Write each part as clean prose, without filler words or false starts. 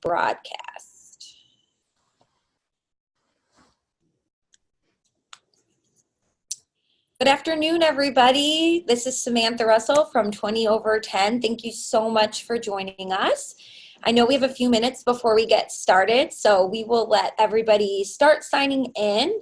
broadcast. Good afternoon, everybody. This is Samantha Russell from 20 over 10. Thank you so much for joining us. I know we have a few minutes before we get started, so we will let everybody start signing in.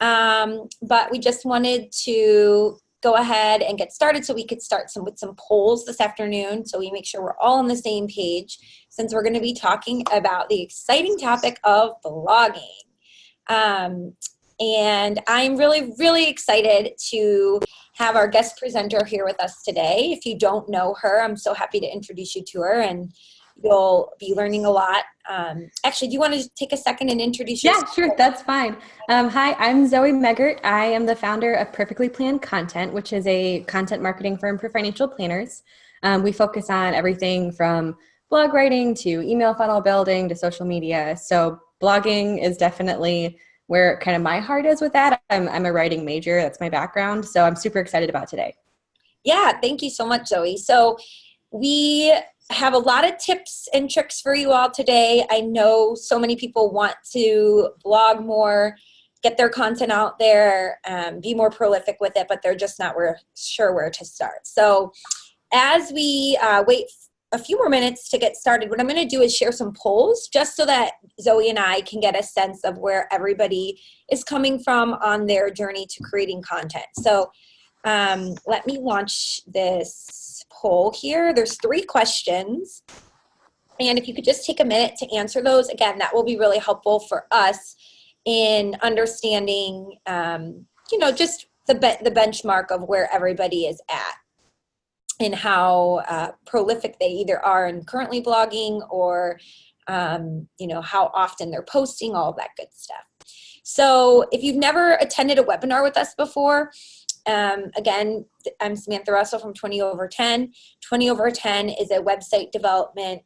But we just wanted to go ahead and get started so we could start with some polls this afternoon, so we make sure we're all on the same page, since we're going to be talking about the exciting topic of blogging. And I'm really, really excited to have our guest presenter here with us today. If you don't know her, I'm so happy to introduce you to her, and you'll be learning a lot. Actually, do you want to take a second and introduce yourself? Yeah, sure, that's fine. Hi, I'm Zoe Meggert. I am the founder of Perfectly Planned Content, which is a content marketing firm for financial planners. We focus on everything from blog writing to email funnel building to social media. So blogging is definitely where kind of my heart is with that. I'm a writing major. That's my background. So I'm super excited about today. Yeah, thank you so much, Zoe. So we have a lot of tips and tricks for you all today. I know so many people want to blog more, get their content out there, be more prolific with it, but they're just not sure where to start. So as we wait a few more minutes to get started, what I'm going to do is share some polls just so that Zoe and I can get a sense of where everybody is coming from on their journey to creating content. So let me launch this poll here. There's 3 questions, and if you could just take a minute to answer those, again, that will be really helpful for us in understanding, just the benchmark of where everybody is at and how prolific they either are in currently blogging or, how often they're posting, all of that good stuff. So if you've never attended a webinar with us before, again, I'm Samantha Russell from 20 over 10. 20 over 10 is a website development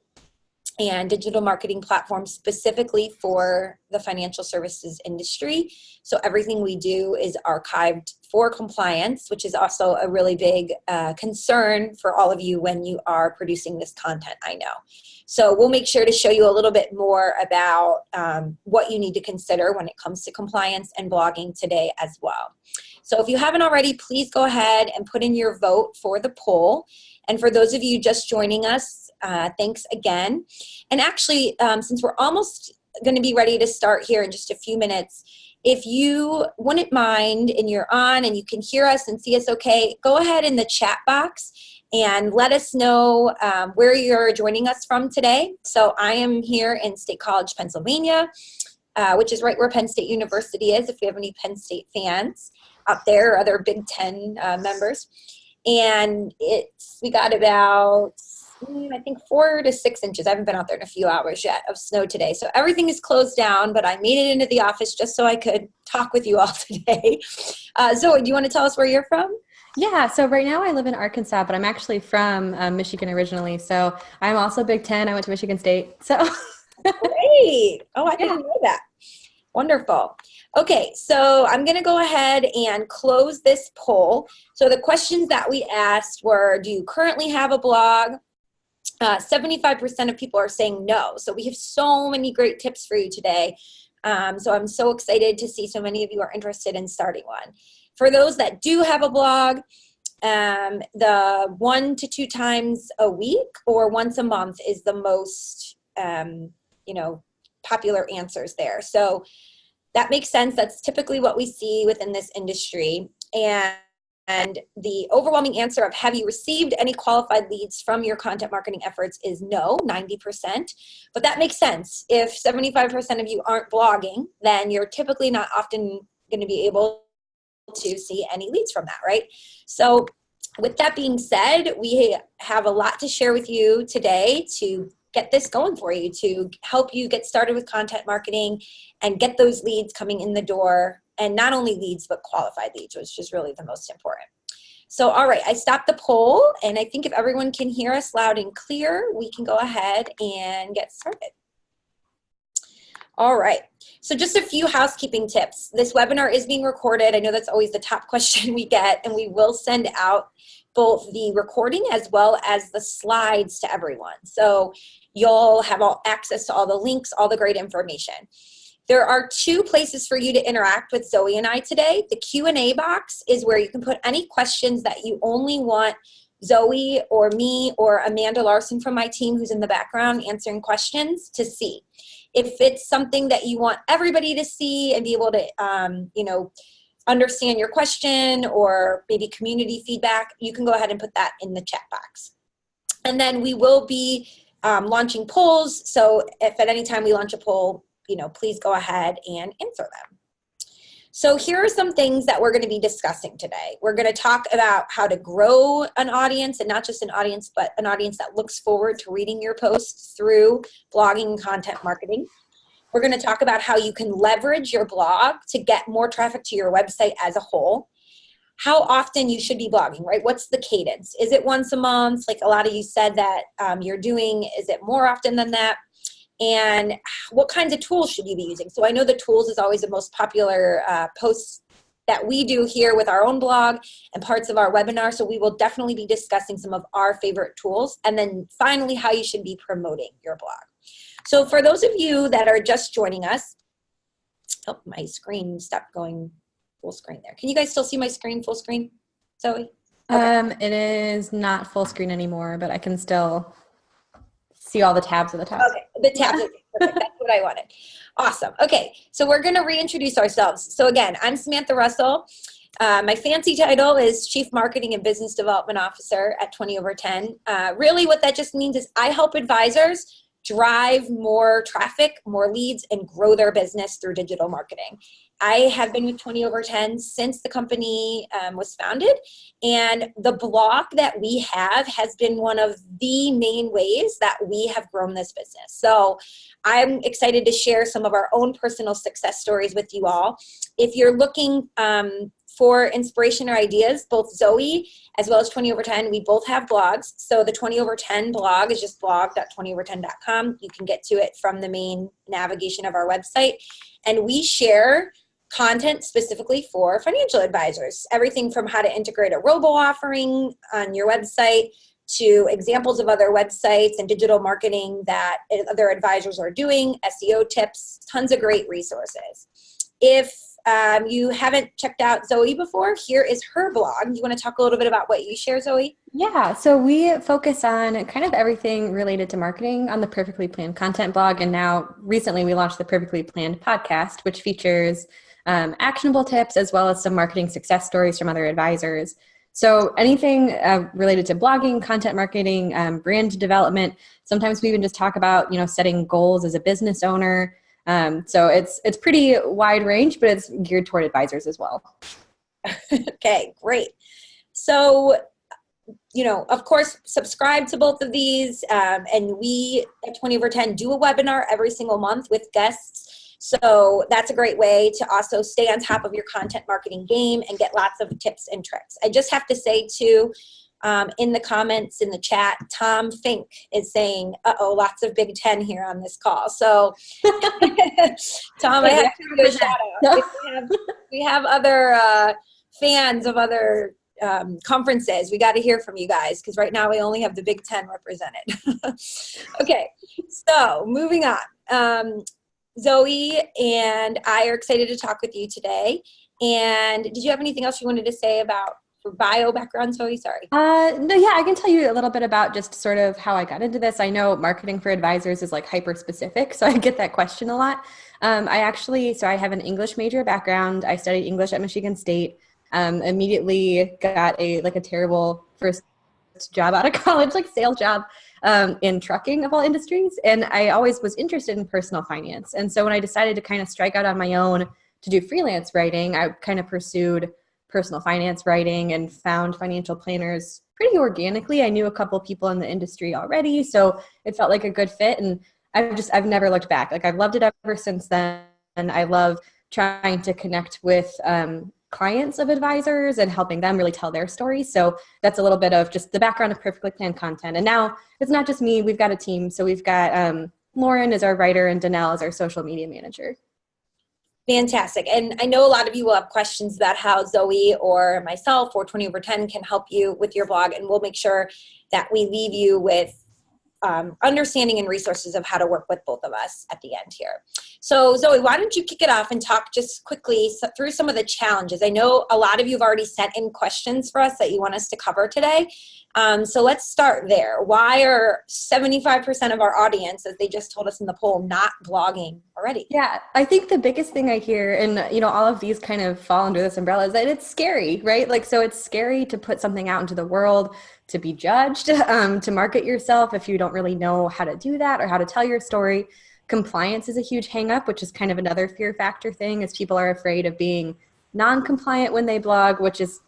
and digital marketing platform specifically for the financial services industry. So everything we do is archived for compliance, which is also a really big concern for all of you when you are producing this content, I know. So we'll make sure to show you a little bit more about what you need to consider when it comes to compliance and blogging today as well. So if you haven't already, please go ahead and put in your vote for the poll. And for those of you just joining us, thanks again. And actually, since we're almost going to be ready to start here in just a few minutes, if you wouldn't mind and you're on and you can hear us and see us okay, go ahead in the chat box and let us know where you're joining us from today. So I am here in State College, Pennsylvania, which is right where Penn State University is, if we have any Penn State fans out there or other Big Ten members. And we got about, I think 4 to 6 inches. I haven't been out there in a few hours yet of snow today. So everything is closed down, but I made it into the office just so I could talk with you all today. Zoe, do you want to tell us where you're from? Yeah, so right now I live in Arkansas, but I'm actually from Michigan originally. So I'm also Big Ten. I went to Michigan State. So great. Oh, I didn't know that. Wonderful. Okay, so I'm going to go ahead and close this poll. So the questions that we asked were, do you currently have a blog? 75% of people are saying no. So we have so many great tips for you today. So I'm so excited to see so many of you are interested in starting one. For those that do have a blog, the 1 to 2 times a week or once a month is the most, popular answers there. So that makes sense. That's typically what we see within this industry. And the overwhelming answer of have you received any qualified leads from your content marketing efforts is no, 90%. But that makes sense. If 75% of you aren't blogging, then you're typically not often going to be able to see any leads from that, right? So with that being said, we have a lot to share with you today to get this going for you, to help you get started with content marketing and get those leads coming in the door, and not only leads, but qualified leads, which is really the most important. So, all right, I stopped the poll, and I think if everyone can hear us loud and clear, we can go ahead and get started. All right, so just a few housekeeping tips. This webinar is being recorded. I know that's always the top question we get, and we will send out both the recording as well as the slides to everyone. So You'll have all access to all the links, all the great information. There are 2 places for you to interact with Zoe and I today. The Q&A box is where you can put any questions that you only want Zoe or me or Amanda Larson from my team, who's in the background answering questions, to see. If it's something that you want everybody to see and be able to, understand your question or maybe community feedback, you can go ahead and put that in the chat box. And then we will be launching polls. So if at any time we launch a poll, please go ahead and answer them. So here are some things that we're going to be discussing today. We're going to talk about how to grow an audience, and not just an audience, but an audience that looks forward to reading your posts through blogging and content marketing. We're going to talk about how you can leverage your blog to get more traffic to your website as a whole. How often you should be blogging, right? What's the cadence? Is it once a month, like a lot of you said that you're doing? Is it more often than that? And what kinds of tools should you be using? So I know the tools is always the most popular posts that we do here with our own blog and parts of our webinar. So we will definitely be discussing some of our favorite tools. And then finally, how you should be promoting your blog. So for those of you that are just joining us, oh, my screen stopped going full screen there. Can you guys still see my screen full screen, Zoe? Okay. It is not full screen anymore, but I can still see all the tabs at the top. Okay, the tabs. Okay, perfect. That's what I wanted. Awesome. Okay, so we're going to reintroduce ourselves. So again, I'm Samantha Russell. My fancy title is Chief Marketing and Business Development Officer at 20 over 10. Really what that just means is I help advisors drive more traffic, more leads, and grow their business through digital marketing. I have been with 20 over 10 since the company was founded, and the blog that we have has been one of the main ways that we have grown this business. So I'm excited to share some of our own personal success stories with you all. If you're looking for inspiration or ideas, both Zoe as well as 20 over 10, we both have blogs. So the 20 over 10 blog is just blog.20over10.com. You can get to it from the main navigation of our website. And we share content specifically for financial advisors. Everything from how to integrate a robo offering on your website to examples of other websites and digital marketing that other advisors are doing, SEO tips, tons of great resources. If you haven't checked out Zoe before, here is her blog. You want to talk a little bit about what you share, Zoe? Yeah, so we focus on kind of everything related to marketing on the Perfectly Planned Content blog. And now recently we launched the Perfectly Planned podcast, which features actionable tips as well as some marketing success stories from other advisors. So anything related to blogging, content marketing, brand development. Sometimes we even just talk about, setting goals as a business owner. So it's pretty wide range, but it's geared toward advisors as well. Okay, great. So, of course, subscribe to both of these. And we at 20 over 10 do a webinar every single month with guests. So that's a great way to also stay on top of your content marketing game and get lots of tips and tricks. I just have to say too, in the comments in the chat, Tom Fink is saying, lots of Big Ten here on this call. So Tom, I have to give you a shout out. If we have other fans of other conferences, we got to hear from you guys because right now we only have the Big Ten represented. Okay, so moving on. Zoe and I are excited to talk with you today. And did you have anything else you wanted to say about for bio background, Zoe? Sorry. No, yeah, I can tell you a little bit about just sort of how I got into this. I know marketing for advisors is like hyper specific, so I get that question a lot. I have an English major background. I studied English at Michigan State. Immediately got a terrible first job out of college, like sales job in trucking of all industries. And I always was interested in personal finance. And so when I decided to kind of strike out on my own to do freelance writing, I kind of pursued personal finance writing and found financial planners pretty organically. I knew a couple of people in the industry already, so it felt like a good fit. And I've never looked back. Like I've loved it ever since then. And I love trying to connect with clients of advisors and helping them really tell their stories. So that's a little bit of just the background of Perfectly Planned Content. And now it's not just me, we've got a team. So we've got Lauren as our writer and Danelle as our social media manager. Fantastic. And I know a lot of you will have questions about how Zoe or myself or 20 over 10 can help you with your blog. And we'll make sure that we leave you with understanding and resources of how to work with both of us at the end here. So Zoe, why don't you kick it off and talk just quickly through some of the challenges. I know a lot of you have already sent in questions for us that you want us to cover today. So let's start there. Why are 75% of our audience, as they just told us in the poll, not blogging already? Yeah, I think the biggest thing I hear, and all of these kind of fall under this umbrella, is that it's scary, right? Like, so it's scary to put something out into the world, to be judged, to market yourself if you don't really know how to do that or how to tell your story. Compliance is a huge hang up, which is kind of another fear factor thing, as people are afraid of being non-compliant when they blog, which is,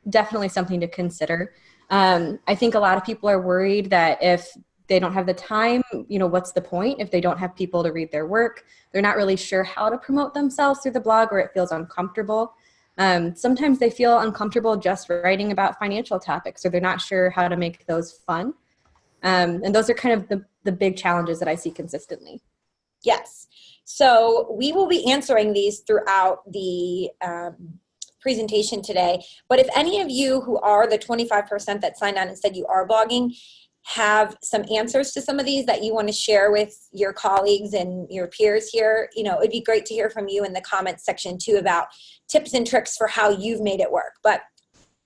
definitely something to consider. I think a lot of people are worried that if they don't have the time, what's the point if they don't have people to read their work? They're not really sure how to promote themselves through the blog, or it feels uncomfortable. Sometimes they feel uncomfortable just writing about financial topics, or they're not sure how to make those fun. And those are kind of the big challenges that I see consistently. Yes. So we will be answering these throughout the presentation today. But if any of you who are the 25% that signed on and said you are blogging have some answers to some of these that you want to share with your colleagues and your peers here, it'd be great to hear from you in the comments section too about tips and tricks for how you've made it work. But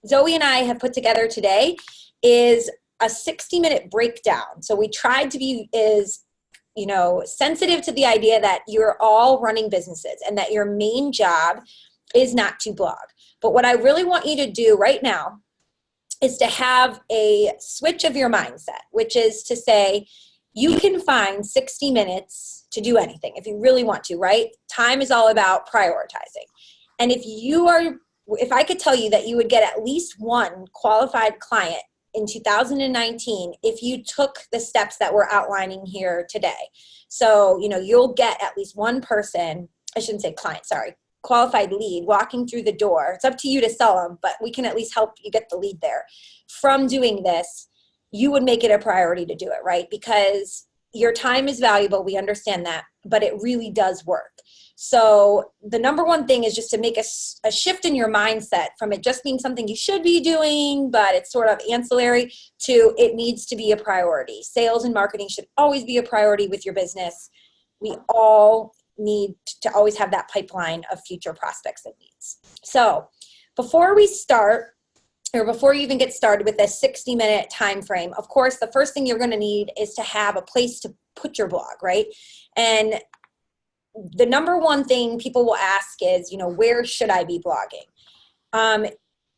Zoe and I have put together today is a 60-minute breakdown. So we tried to be as sensitive to the idea that you're all running businesses and that your main job is not to blog. But what I really want you to do right now is to have a switch of your mindset, which is to say you can find 60 minutes to do anything if you really want to, right? Time is all about prioritizing. And if I could tell you that you would get at least one qualified client in 2019 if you took the steps that we're outlining here today. So, you'll get at least one person, I shouldn't say client, sorry, qualified lead walking through the door. It's up to you to sell them, but we can at least help you get the lead there. From doing this, you would make it a priority to do it, right? Because your time is valuable. We understand that, but it really does work. So the number one thing is just to make a shift in your mindset from it just being something you should be doing, but it's sort of ancillary, to it needs to be a priority. Sales and marketing should always be a priority with your business. We all need to always have that pipeline of future prospects and leads. So before we start, or before you even get started with this 60-minute time frame, of course, the first thing you're going to need is to have a place to put your blog, right? And the number one thing people will ask is, where should I be blogging?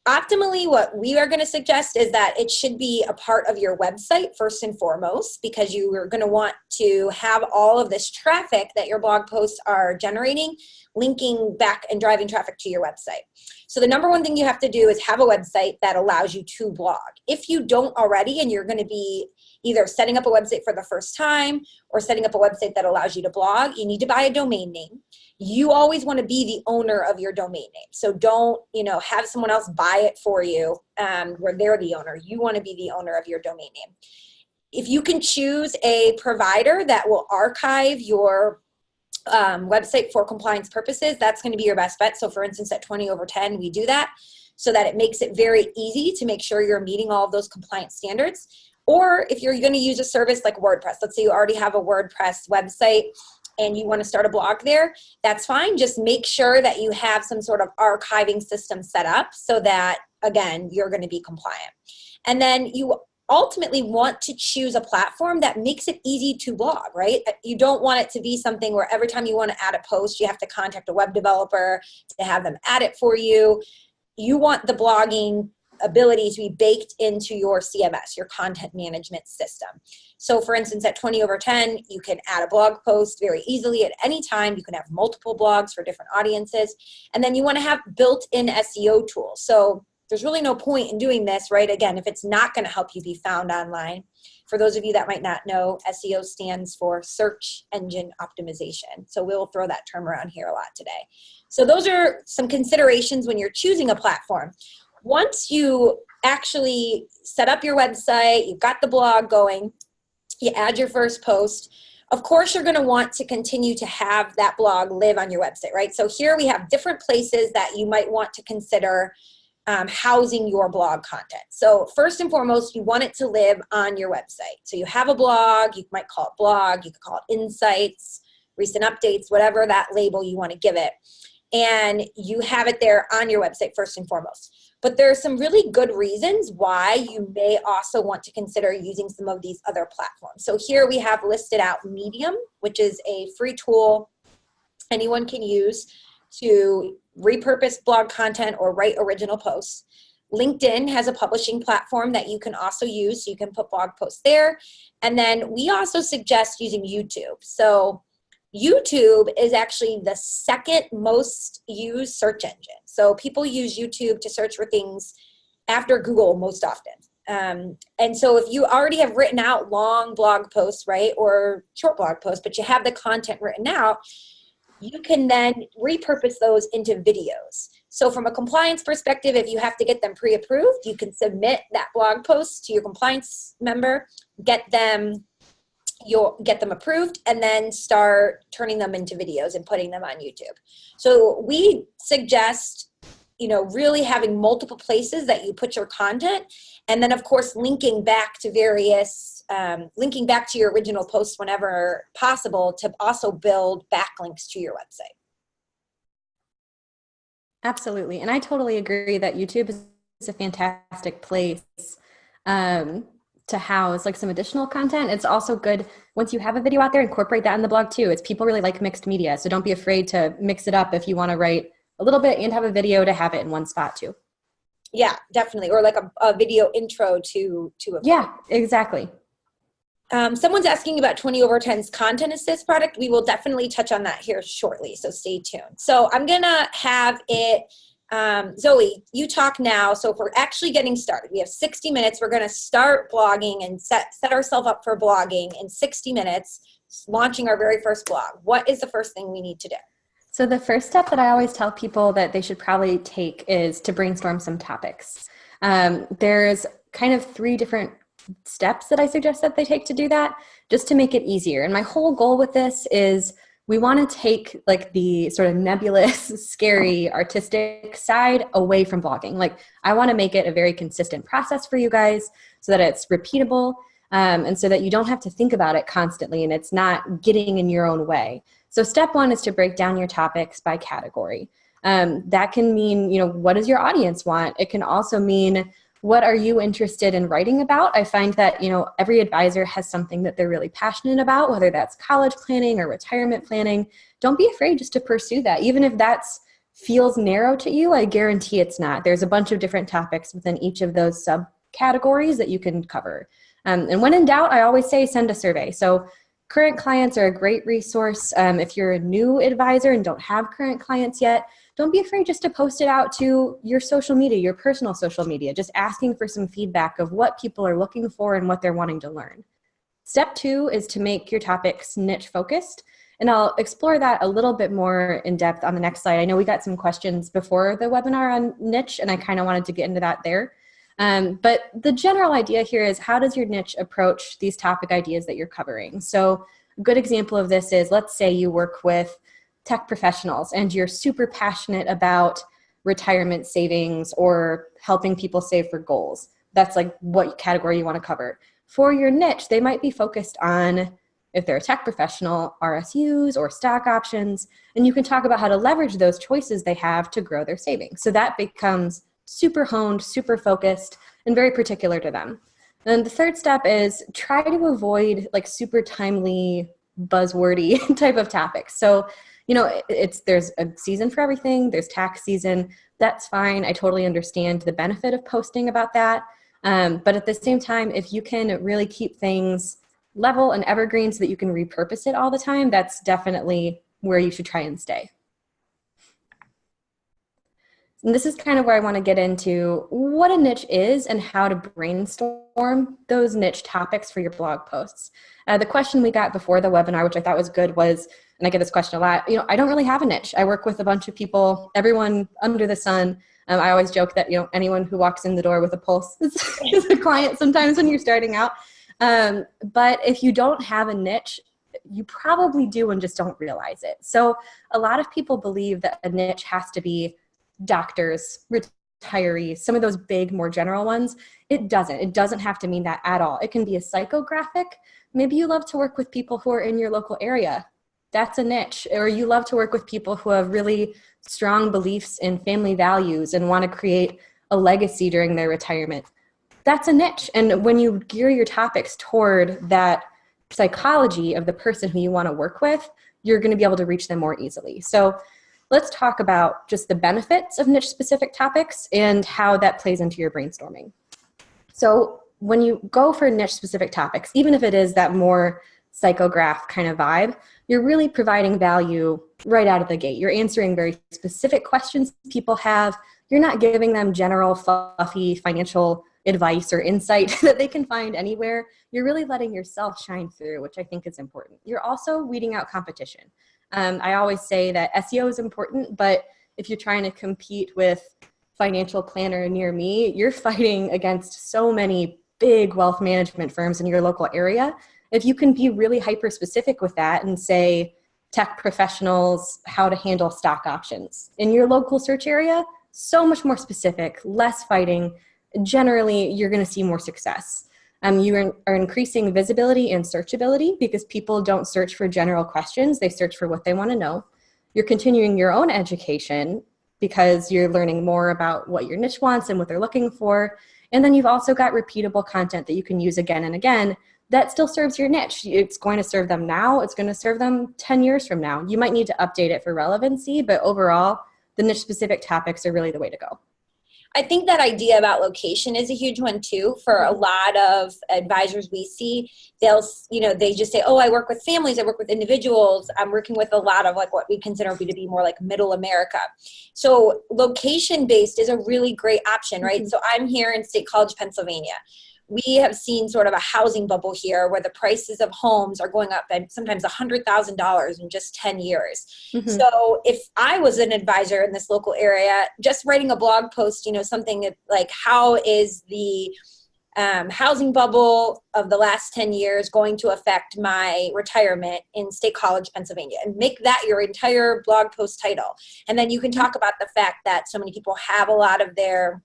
Optimally, what we are going to suggest is that it should be a part of your website first and foremost, because you are going to want to have all of this traffic that your blog posts are generating linking back and driving traffic to your website. So the number one thing you have to do is have a website that allows you to blog. If you don't already, and you're going to be either setting up a website for the first time or setting up a website that allows you to blog, you need to buy a domain name. You always want to be the owner of your domain name. So don't, have someone else buy it for you where they're the owner. You want to be the owner of your domain name. If you can choose a provider that will archive your website for compliance purposes, that's going to be your best bet. So for instance, at 20/10, we do that so that it makes it very easy to make sure you're meeting all of those compliance standards. Or if you're going to use a service like WordPress, let's say you already have a WordPress website and you want to start a blog there, that's fine. Just make sure that you have some sort of archiving system set up so that, again, you're going to be compliant. And then you ultimately want to choose a platform that makes it easy to blog, right? You don't want it to be something where every time you want to add a post, you have to contact a web developer to have them add it for you. You want the blogging ability to be baked into your CMS, your content management system. So for instance, at 20/10, you can add a blog post very easily at any time. You can have multiple blogs for different audiences. And then you want to have built-in SEO tools. So there's really no point in doing this, right? Again, if it's not going to help you be found online. For those of you that might not know, SEO stands for search engine optimization. So we'll throw that term around here a lot today. So those are some considerations when you're choosing a platform. Once you actually set up your website, you've got the blog going, you add your first post, of course you're going to want to continue to have that blog live on your website, right? So here we have different places that you might want to consider housing your blog content. So first and foremost, you want it to live on your website. So you have a blog, you might call it blog, you could call it insights, recent updates, whatever that label you want to give it. And you have it there on your website first and foremost. But there are some really good reasons why you may also want to consider using some of these other platforms. So here we have listed out Medium, which is a free tool anyone can use to repurpose blog content or write original posts. LinkedIn has a publishing platform that you can also use, so you can put blog posts there. And then we also suggest using YouTube. So YouTube is actually the second most used search engine. So people use YouTube to search for things after Google most often. And so if you already have written out long blog posts, right, or short blog posts, but you have the content written out, you can then repurpose those into videos. So from a compliance perspective, if you have to get them pre-approved, you can submit that blog post to your compliance member, you'll get them approved, and then start turning them into videos and putting them on YouTube. So we suggest, really having multiple places that you put your content, and then of course linking back to your original posts whenever possible to also build backlinks to your website. Absolutely. And I totally agree that YouTube is a fantastic place to house like some additional content. It's also good once you have a video out there, incorporate that in the blog too. People really like mixed media. So don't be afraid to mix it up if you want to write a little bit and have a video to have it in one spot too. Yeah, definitely. Or like a video intro to a Yeah, exactly. Someone's asking about 20/10's Content Assist product. We will definitely touch on that here shortly, so stay tuned. So I'm going to have it, Zoe, you talk now. So if we're actually getting started, we have 60 minutes. We're going to start blogging and set ourselves up for blogging in 60 minutes, launching our very first blog. What is the first thing we need to do? So the first step that I always tell people that they should probably take is to brainstorm some topics. There's kind of 3 different steps that I suggest that they take to do that, just to make it easier. And my whole goal with this is we want to take like the sort of nebulous, scary, artistic side away from blogging. Like I want to make it a very consistent process for you guys so that it's repeatable and so that you don't have to think about it constantly and it's not getting in your own way. So step 1 is to break down your topics by category. That can mean, what does your audience want? It can also mean, what are you interested in writing about? I find that, every advisor has something that they're really passionate about, whether that's college planning or retirement planning. Don't be afraid just to pursue that. Even if that feels narrow to you, I guarantee it's not. There's a bunch of different topics within each of those subcategories that you can cover. And when in doubt, I always say send a survey. So current clients are a great resource. If you're a new advisor and don't have current clients yet, don't be afraid just to post it out to your social media, your personal social media, just asking for some feedback of what people are looking for and what they're wanting to learn. Step 2 is to make your topics niche focused. And I'll explore that a little bit more in depth on the next slide. I know we got some questions before the webinar on niche, and I kind of wanted to get into that there. But the general idea here is, how does your niche approach these topic ideas that you're covering? So a good example of this is, let's say you work with tech professionals and you're super passionate about retirement savings or helping people save for goals. That's like what category you want to cover. For your niche, they might be focused on, if they're a tech professional, RSUs or stock options, and you can talk about how to leverage those choices they have to grow their savings. So that becomes super honed, super focused, and very particular to them. And the third step is try to avoid like super timely, buzzwordy type of topics. So, there's a season for everything. There's tax season. That's fine. I totally understand the benefit of posting about that. But at the same time, if you can really keep things level and evergreen so that you can repurpose it all the time, that's definitely where you should try and stay. And this is kind of where I want to get into what a niche is and how to brainstorm those niche topics for your blog posts. The question we got before the webinar, which I thought was good, was, and I get this question a lot, I don't really have a niche. I work with a bunch of people, everyone under the sun. I always joke that, anyone who walks in the door with a pulse is a client sometimes when you're starting out. But if you don't have a niche, you probably do and just don't realize it. So a lot of people believe that a niche has to be doctors, retirees, some of those big, more general ones. It doesn't have to mean that at all. It can be a psychographic. Maybe you love to work with people who are in your local area. That's a niche. Or you love to work with people who have really strong beliefs in family values and want to create a legacy during their retirement. That's a niche. And when you gear your topics toward that psychology of the person who you want to work with, you're going to be able to reach them more easily. So let's talk about just the benefits of niche specific topics and how that plays into your brainstorming. So when you go for niche specific topics, even if it is that more psychograph kind of vibe, you're really providing value right out of the gate. You're answering very specific questions people have. You're not giving them general fluffy financial advice or insight that they can find anywhere. You're really letting yourself shine through, which I think is important. You're also weeding out competition. I always say that SEO is important, but if you're trying to compete with financial planner near me, you're fighting against so many big wealth management firms in your local area. If you can be really hyper specific with that and say tech professionals, how to handle stock options in your local search area, so much more specific, less fighting. Generally, you're going to see more success. You are increasing visibility and searchability because people don't search for general questions. They search for what they want to know. You're continuing your own education because you're learning more about what your niche wants and what they're looking for. And then you've also got repeatable content that you can use again and again that still serves your niche. It's going to serve them now. It's going to serve them 10 years from now. You might need to update it for relevancy, but overall, the niche specific topics are really the way to go. I think that idea about location is a huge one too. For a lot of advisors we see, they just say, oh, I work with families, I work with individuals. I'm working with a lot of like what we consider to be more like middle America. So location based is a really great option, right? So I'm here in State College, Pennsylvania. We have seen sort of a housing bubble here where the prices of homes are going up by sometimes $100,000 in just 10 years. So if I was an advisor in this local area, just writing a blog post, something like how is the housing bubble of the last 10 years going to affect my retirement in State College, Pennsylvania, and make that your entire blog post title. And then you can talk about the fact that so many people have a lot of their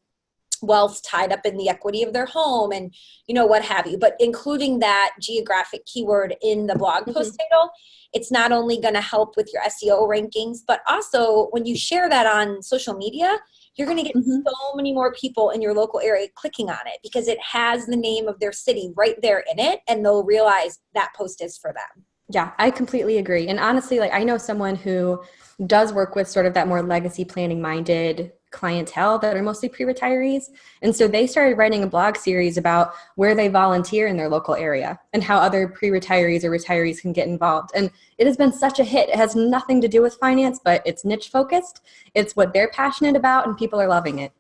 wealth tied up in the equity of their home and what have you, but including that geographic keyword in the blog post title, it's not only going to help with your SEO rankings, but also when you share that on social media, you're going to get so many more people in your local area clicking on it because it has the name of their city right there in it, and they'll realize that post is for them. Yeah, I completely agree. And honestly, I know someone who does work with sort of that more legacy planning minded clientele that are mostly pre-retirees. And so they started writing a blog series about where they volunteer in their local area and how other pre-retirees or retirees can get involved. And it has been such a hit. It has nothing to do with finance, but it's niche focused. It's what they're passionate about and people are loving it.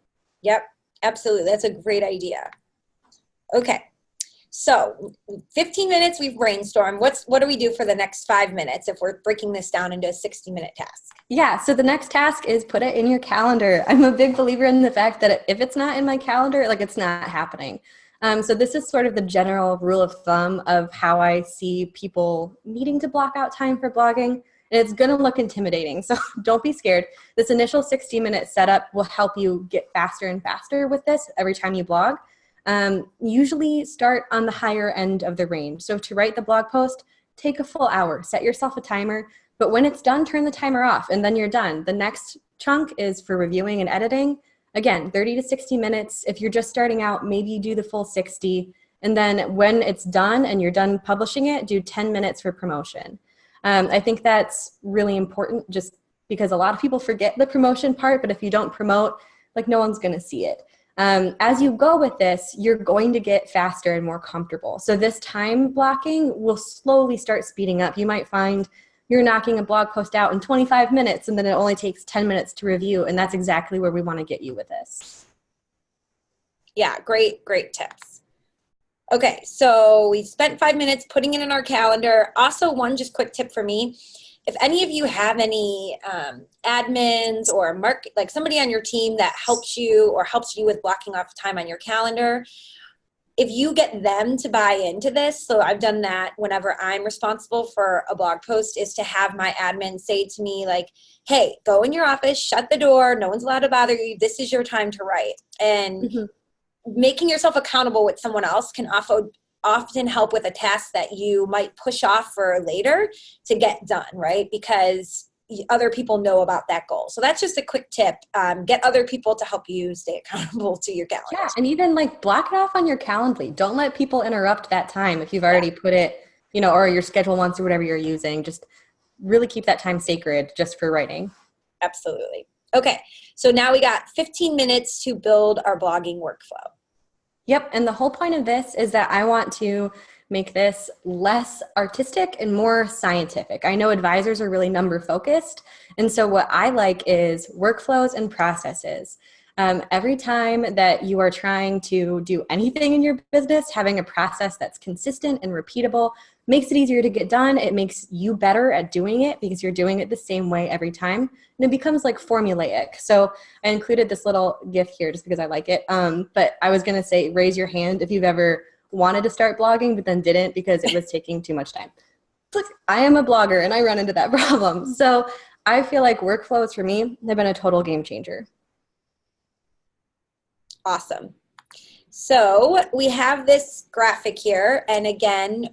Yep, absolutely. That's a great idea. Okay. So 15 minutes, we've brainstormed. What do we do for the next 5 minutes if we're breaking this down into a 60-minute task? Yeah, so the next task is put it in your calendar. I'm a big believer in the fact that if it's not in my calendar, it's not happening. So this is sort of the general rule of thumb of how I see people needing to block out time for blogging. And it's going to look intimidating, so don't be scared. This initial 60-minute setup will help you get faster and faster with this every time you blog. Usually start on the higher end of the range. So to write the blog post, take a full hour, set yourself a timer, but when it's done, turn the timer off and then you're done. The next chunk is for reviewing and editing. Again, 30 to 60 minutes. If you're just starting out, maybe do the full 60. And then when it's done and you're done publishing it, do 10 minutes for promotion. I think that's really important just because a lot of people forget the promotion part, but if you don't promote, no one's going to see it. As you go with this, you're going to get faster and more comfortable. So this time blocking will slowly start speeding up. You might find you're knocking a blog post out in 25 minutes and then it only takes 10 minutes to review. And that's exactly where we want to get you with this. Yeah, great tips. Okay, so we spent 5 minutes putting it in our calendar. Also, one just quick tip for me. If any of you have any admins or somebody on your team that helps you with blocking off time on your calendar, if you get them to buy into this, so I've done that whenever I'm responsible for a blog post, is to have my admin say to me like, hey, go in your office, shut the door, no one's allowed to bother you, this is your time to write. And making yourself accountable with someone else can often help with a task that you might push off for later to get done, right? Because other people know about that goal. So that's just a quick tip. Get other people to help you stay accountable to your calendar. Yeah, and even like block it off on your Calendly. Don't let people interrupt that time if you've already put it, or your schedule once or whatever you're using. Just really keep that time sacred just for writing. Absolutely. Okay, so now we got 15 minutes to build our blogging workflow. Yep, and the whole point of this is that I want to make this less artistic and more scientific. I know advisors are really number focused, and so what I like is workflows and processes. Every time that you are trying to do anything in your business, having a process that's consistent and repeatable makes it easier to get done. It makes you better at doing it because you're doing it the same way every time. And it becomes like formulaic. So I included this little GIF here just because I like it. But I was going to say, raise your hand if you've ever wanted to start blogging, but then didn't because it was taking too much time. Look, I am a blogger and I run into that problem. So I feel like workflows for me have been a total game changer. Awesome. So we have this graphic here, and again,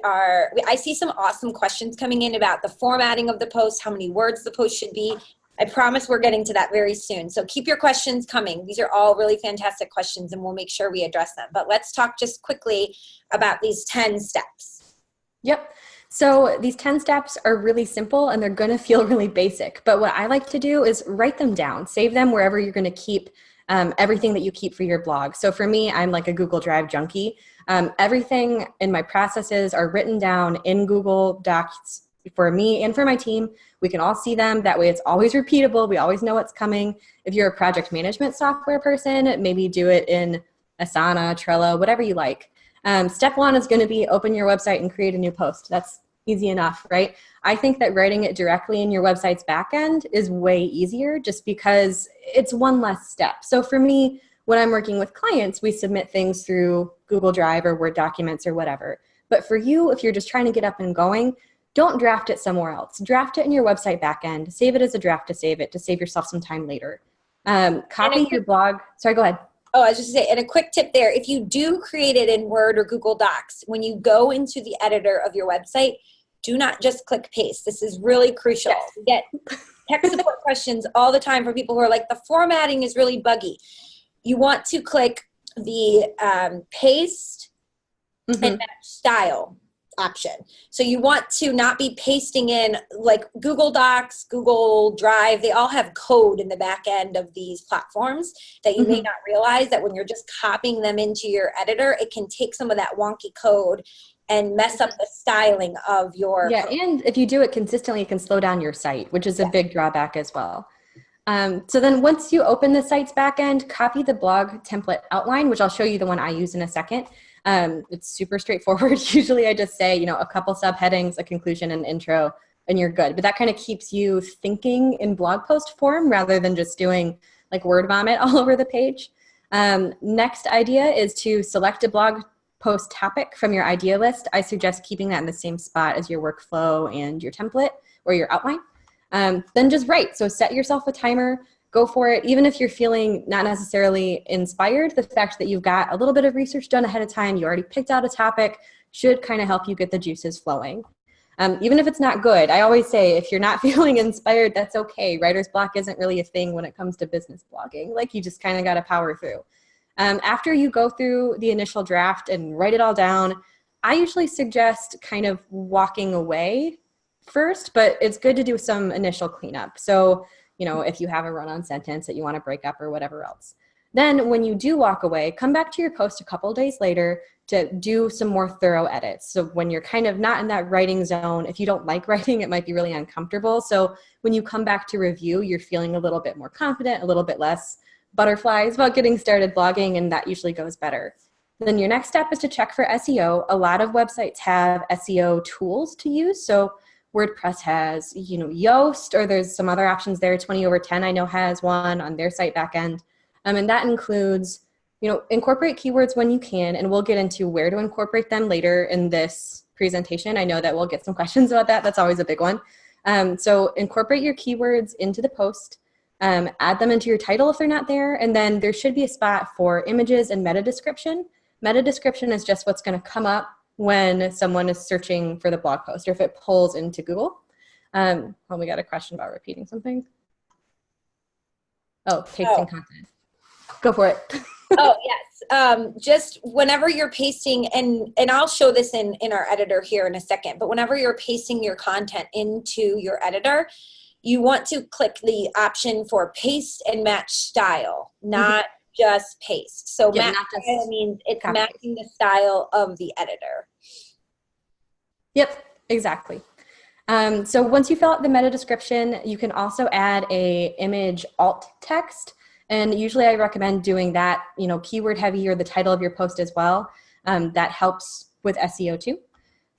I see some awesome questions coming in about the formatting of the post, how many words the post should be. I promise we're getting to that very soon. So keep your questions coming. These are all really fantastic questions, and we'll make sure we address them. But let's talk just quickly about these 10 steps. Yep. So these 10 steps are really simple, and they're going to feel really basic. But what I like to do is write them down, save them wherever you're going to keep everything that you keep for your blog. So for me, I'm like a Google Drive junkie. Everything in my processes are written down in Google Docs for me and for my team. We can all see them. That way it's always repeatable. We always know what's coming. If you're a project management software person, maybe do it in Asana, Trello, whatever you like. Step one is going to be open your website and create a new post. That's easy enough, right? I think that writing it directly in your website's backend is way easier just because it's one less step. So for me, when I'm working with clients, we submit things through Google Drive or Word documents or whatever. But for you, if you're just trying to get up and going, don't draft it somewhere else. Draft it in your website backend. Save it as a draft to save yourself some time later. Copy your blog. Sorry, go ahead. Oh, I was just going to say, and a quick tip there, if you do create it in Word or Google Docs, when you go into the editor of your website, do not just click paste. This is really crucial. Yes. We get tech support questions all the time from people who are like, the formatting is really buggy. You want to click the paste and match style option. So you want to not be pasting in, like Google Docs, Google Drive, they all have code in the back end of these platforms that you may not realize that when you're just copying them into your editor, it can take some of that wonky code and mess up the styling of your code. And if you do it consistently, it can slow down your site, which is a big drawback as well. So then once you open the site's backend, copy the blog template outline, which I'll show you the one I use in a second. It's super straightforward. Usually I just say, a couple subheadings, a conclusion, and intro, and you're good. But that kind of keeps you thinking in blog post form rather than just doing like word vomit all over the page. Next idea is to select a blog post topic from your idea list. I suggest keeping that in the same spot as your workflow and your template or your outline. Then just write. So set yourself a timer. Go for it. Even if you're feeling not necessarily inspired, the fact that you've got a little bit of research done ahead of time, you already picked out a topic, should kind of help you get the juices flowing. Even if it's not good, I always say if you're not feeling inspired, that's okay. Writer's block isn't really a thing when it comes to business blogging. Like you just kind of got to power through. After you go through the initial draft and write it all down, I usually suggest kind of walking away first, but it's good to do some initial cleanup. So if you have a run-on sentence that you want to break up or whatever else. Then when you do walk away, come back to your post a couple days later to do some more thorough edits. So when you're kind of not in that writing zone, if you don't like writing, it might be really uncomfortable. So when you come back to review, you're feeling a little bit more confident, a little bit less butterflies about getting started blogging, and that usually goes better. Then your next step is to check for SEO. A lot of websites have SEO tools to use. So WordPress has, Yoast, or there's some other options there. 20/10 I know has one on their site backend. And that includes incorporate keywords when you can, and we'll get into where to incorporate them later in this presentation. I know that we'll get some questions about that. That's always a big one. So incorporate your keywords into the post, add them into your title if they're not there, and then there should be a spot for images and meta description. Meta description is just what's going to come up when someone is searching for the blog post or if it pulls into Google. We got a question about repeating something. Oh, pasting content. Go for it. Oh, yes. Just whenever you're pasting, and I'll show this in our editor here in a second, but whenever you're pasting your content into your editor, you want to click the option for paste and match style, not just paste. So match style means it's matching the style of the editor. Yep, exactly. So once you fill out the meta description, you can also add a image alt text. And usually I recommend doing that, keyword heavy or the title of your post as well. That helps with SEO too.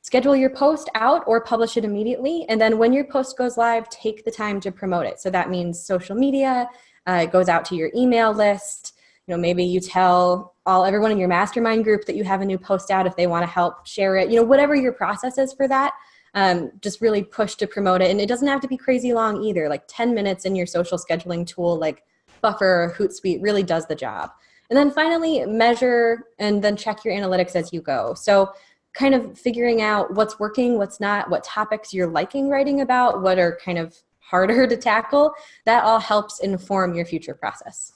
Schedule your post out or publish it immediately. And then when your post goes live, take the time to promote it. So that means social media, it goes out to your email list. Maybe you tell everyone in your mastermind group that you have a new post out if they want to help share it. Whatever your process is for that, just really push to promote it. And it doesn't have to be crazy long either. Like 10 minutes in your social scheduling tool, like Buffer or Hootsuite, really does the job. And then finally, measure and then check your analytics as you go. So kind of figuring out what's working, what's not, what topics you're liking writing about, what are kind of harder to tackle, that all helps inform your future process.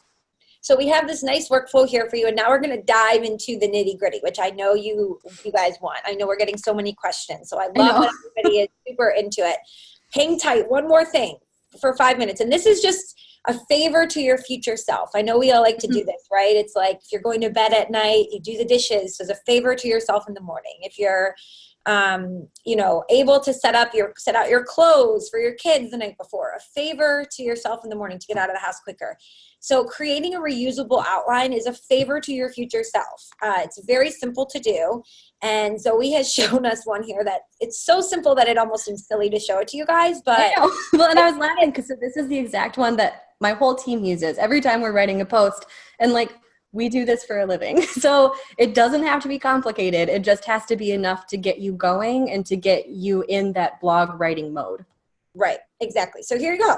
So we have this nice workflow here for you, and now we're going to dive into the nitty gritty, which I know you guys want. I know we're getting so many questions, so I love that everybody is super into it. Hang tight. One more thing for 5 minutes, and this is just a favor to your future self. I know we all like to do this, right? It's like if you're going to bed at night, you do the dishes as a favor to yourself in the morning. If you're able to set out your clothes for your kids the night before, a favor to yourself in the morning to get out of the house quicker. So creating a reusable outline is a favor to your future self. It's very simple to do. And Zoe has shown us one here that it's so simple that it almost seems silly to show it to you guys. But I know. Well, and I was laughing because this is the exact one that my whole team uses every time we're writing a post. And we do this for a living. So it doesn't have to be complicated. It just has to be enough to get you going and to get you in that blog writing mode. Right, exactly. So here you go.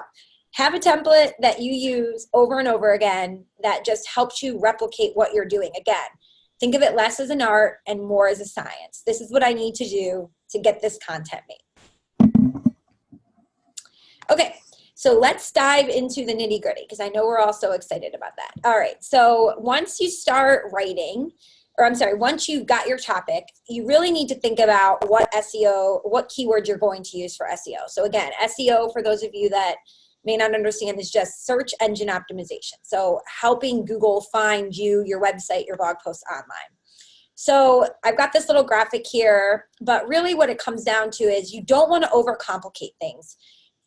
Have a template that you use over and over again that just helps you replicate what you're doing. Again, think of it less as an art and more as a science. This is what I need to do to get this content made. Okay. So let's dive into the nitty gritty because I know we're all so excited about that. All right. So once you start writing, once you've got your topic, you really need to think about what keywords you're going to use for SEO. So again, SEO, for those of you that may not understand, is just search engine optimization. So helping Google find you, your website, your blog posts online. So I've got this little graphic here, but really what it comes down to is you don't want to overcomplicate things.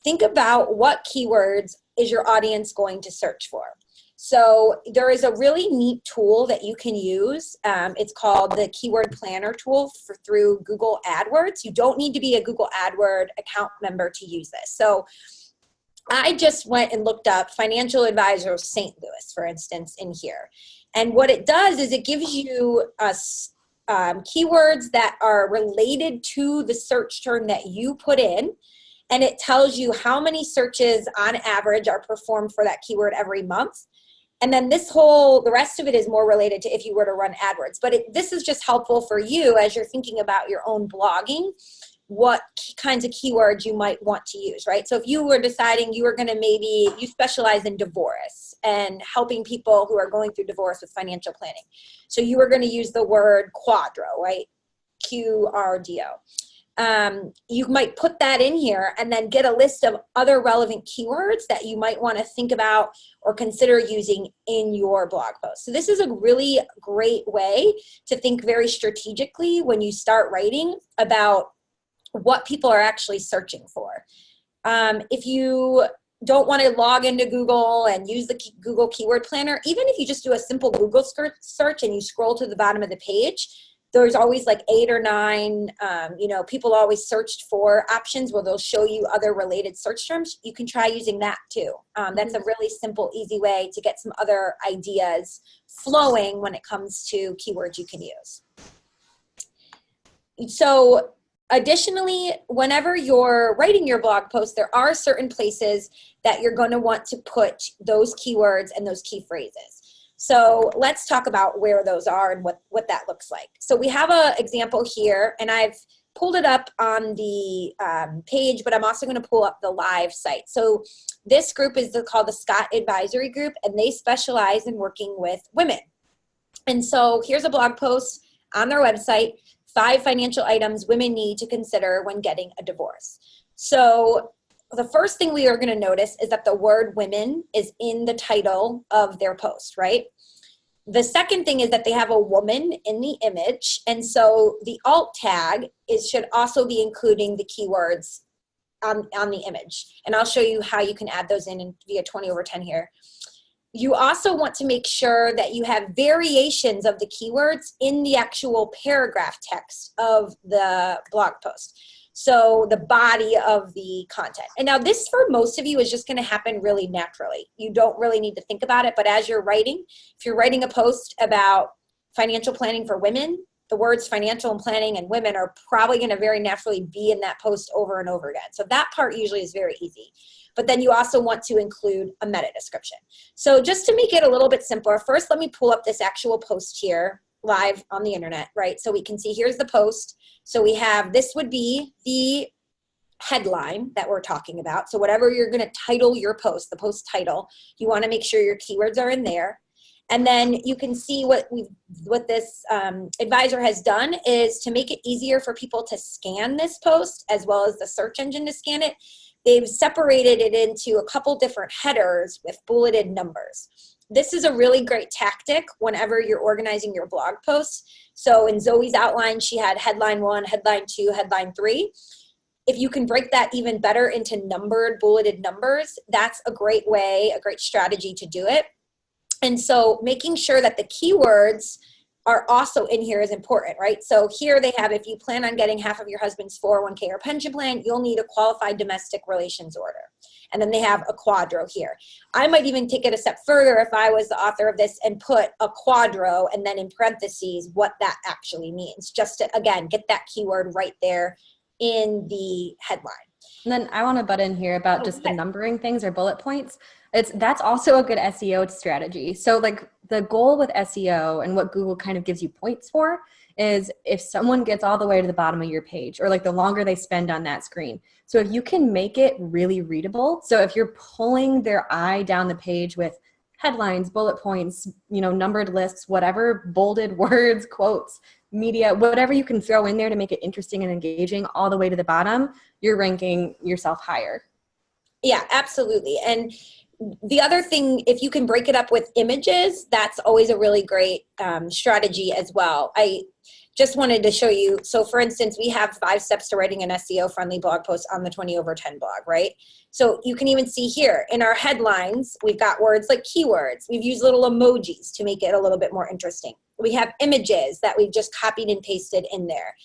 Think about what keywords is your audience going to search for. So there is a really neat tool that you can use. It's called the Keyword Planner tool through Google AdWords. You don't need to be a Google AdWords account member to use this. So I just went and looked up financial advisor of St. Louis, for instance, in here. And what it does is it gives you keywords that are related to the search term that you put in. And it tells you how many searches on average are performed for that keyword every month. And then the rest of it is more related to if you were to run AdWords. But this is just helpful for you as you're thinking about your own blogging, what kinds of keywords you might want to use, right? So if you were deciding you specialize in divorce and helping people who are going through divorce with financial planning. So you were going to use the word quadro, right? QRDO. You might put that in here and then get a list of other relevant keywords that you might want to think about or consider using in your blog post. So this is a really great way to think very strategically when you start writing about what people are actually searching for. If you don't want to log into Google and use the Google Keyword Planner, even if you just do a simple Google search and you scroll to the bottom of the page, there's always like 8 or 9, people always searched for options where they'll show you other related search terms. You can try using that too. That's a really simple, easy way to get some other ideas flowing when it comes to keywords you can use. So additionally, whenever you're writing your blog post, there are certain places that you're going to want to put those keywords and those key phrases. So let's talk about where those are and what that looks like. So we have an example here, and I've pulled it up on the page, but I'm also going to pull up the live site. So this group is called the Scott Advisory Group, and they specialize in working with women. And so here's a blog post on their website, 5 financial items women need to consider when getting a divorce. So the first thing we are going to notice is that the word women is in the title of their post, right? The second thing is that they have a woman in the image. And so the alt tag should also be including the keywords on the image. And I'll show you how you can add those in via 20/10 here. You also want to make sure that you have variations of the keywords in the actual paragraph text of the blog post. So the body of the content. And now this for most of you is just going to happen really naturally. You don't really need to think about it, but as you're writing, if you're writing a post about financial planning for women, the words financial and planning and women are probably going to very naturally be in that post over and over again. So that part usually is very easy. But then you also want to include a meta description. So just to make it a little bit simpler, first let me pull up this actual post here live on the internet, right? So we can see here's the post. So we have, this would be the headline that we're talking about. So whatever you're going to title your post, the post title, you want to make sure your keywords are in there. And then you can see what this advisor has done is to make it easier for people to scan this post as well as the search engine to scan it. They've separated it into a couple different headers with bulleted numbers. This is a really great tactic whenever you're organizing your blog posts. So in Zoe's outline, she had headline 1, headline 2, headline 3. If you can break that even better into numbered, bulleted numbers, that's a great way, a great strategy to do it. And so making sure that the keywords are also in here is important, right? So here they have, if you plan on getting half of your husband's 401k or pension plan, you'll need a qualified domestic relations order. And then they have a quadro here. I might even take it a step further if I was the author of this and put a quadro and then in parentheses what that actually means, just to, again, get that keyword right there in the headline. And then I want to butt in here about just the numbering things or bullet points. That's also a good SEO strategy. So like the goal with SEO and what Google kind of gives you points for is if someone gets all the way to the bottom of your page or like the longer they spend on that screen. So if you can make it really readable, so if you're pulling their eye down the page with headlines, bullet points, numbered lists, whatever, bolded words, quotes, media, whatever you can throw in there to make it interesting and engaging all the way to the bottom, you're ranking yourself higher. Yeah, absolutely. And the other thing, if you can break it up with images, that's always a really great strategy as well. I just wanted to show you. So for instance, we have 5 steps to writing an SEO friendly blog post on the 20/10 blog, right? So you can even see here in our headlines, we've got words like keywords. We've used little emojis to make it a little bit more interesting. We have images that we've just copied and pasted in there.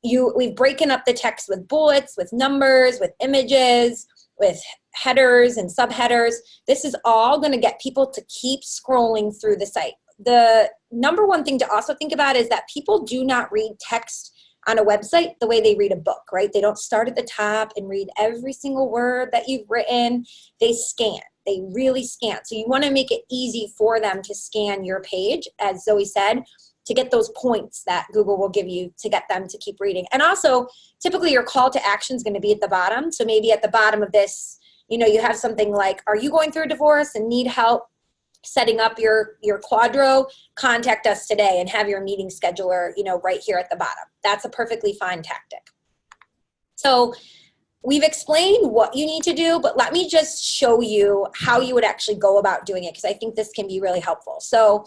We've broken up the text with bullets, with numbers, with images, with headers and subheaders. This is all going to get people to keep scrolling through the site. The number one thing to also think about is that people do not read text on a website the way they read a book, right? They don't start at the top and read every single word that you've written. They scan. They really scan. So you want to make it easy for them to scan your page, as Zoe said, to get those points that Google will give you to get them to keep reading. And also, typically your call to action is going to be at the bottom. So maybe at the bottom of this, you have something like, are you going through a divorce and need help setting up your quadro? Contact us today and have your meeting scheduler, right here at the bottom. That's a perfectly fine tactic. So we've explained what you need to do, but let me just show you how you would actually go about doing it, because I think this can be really helpful. So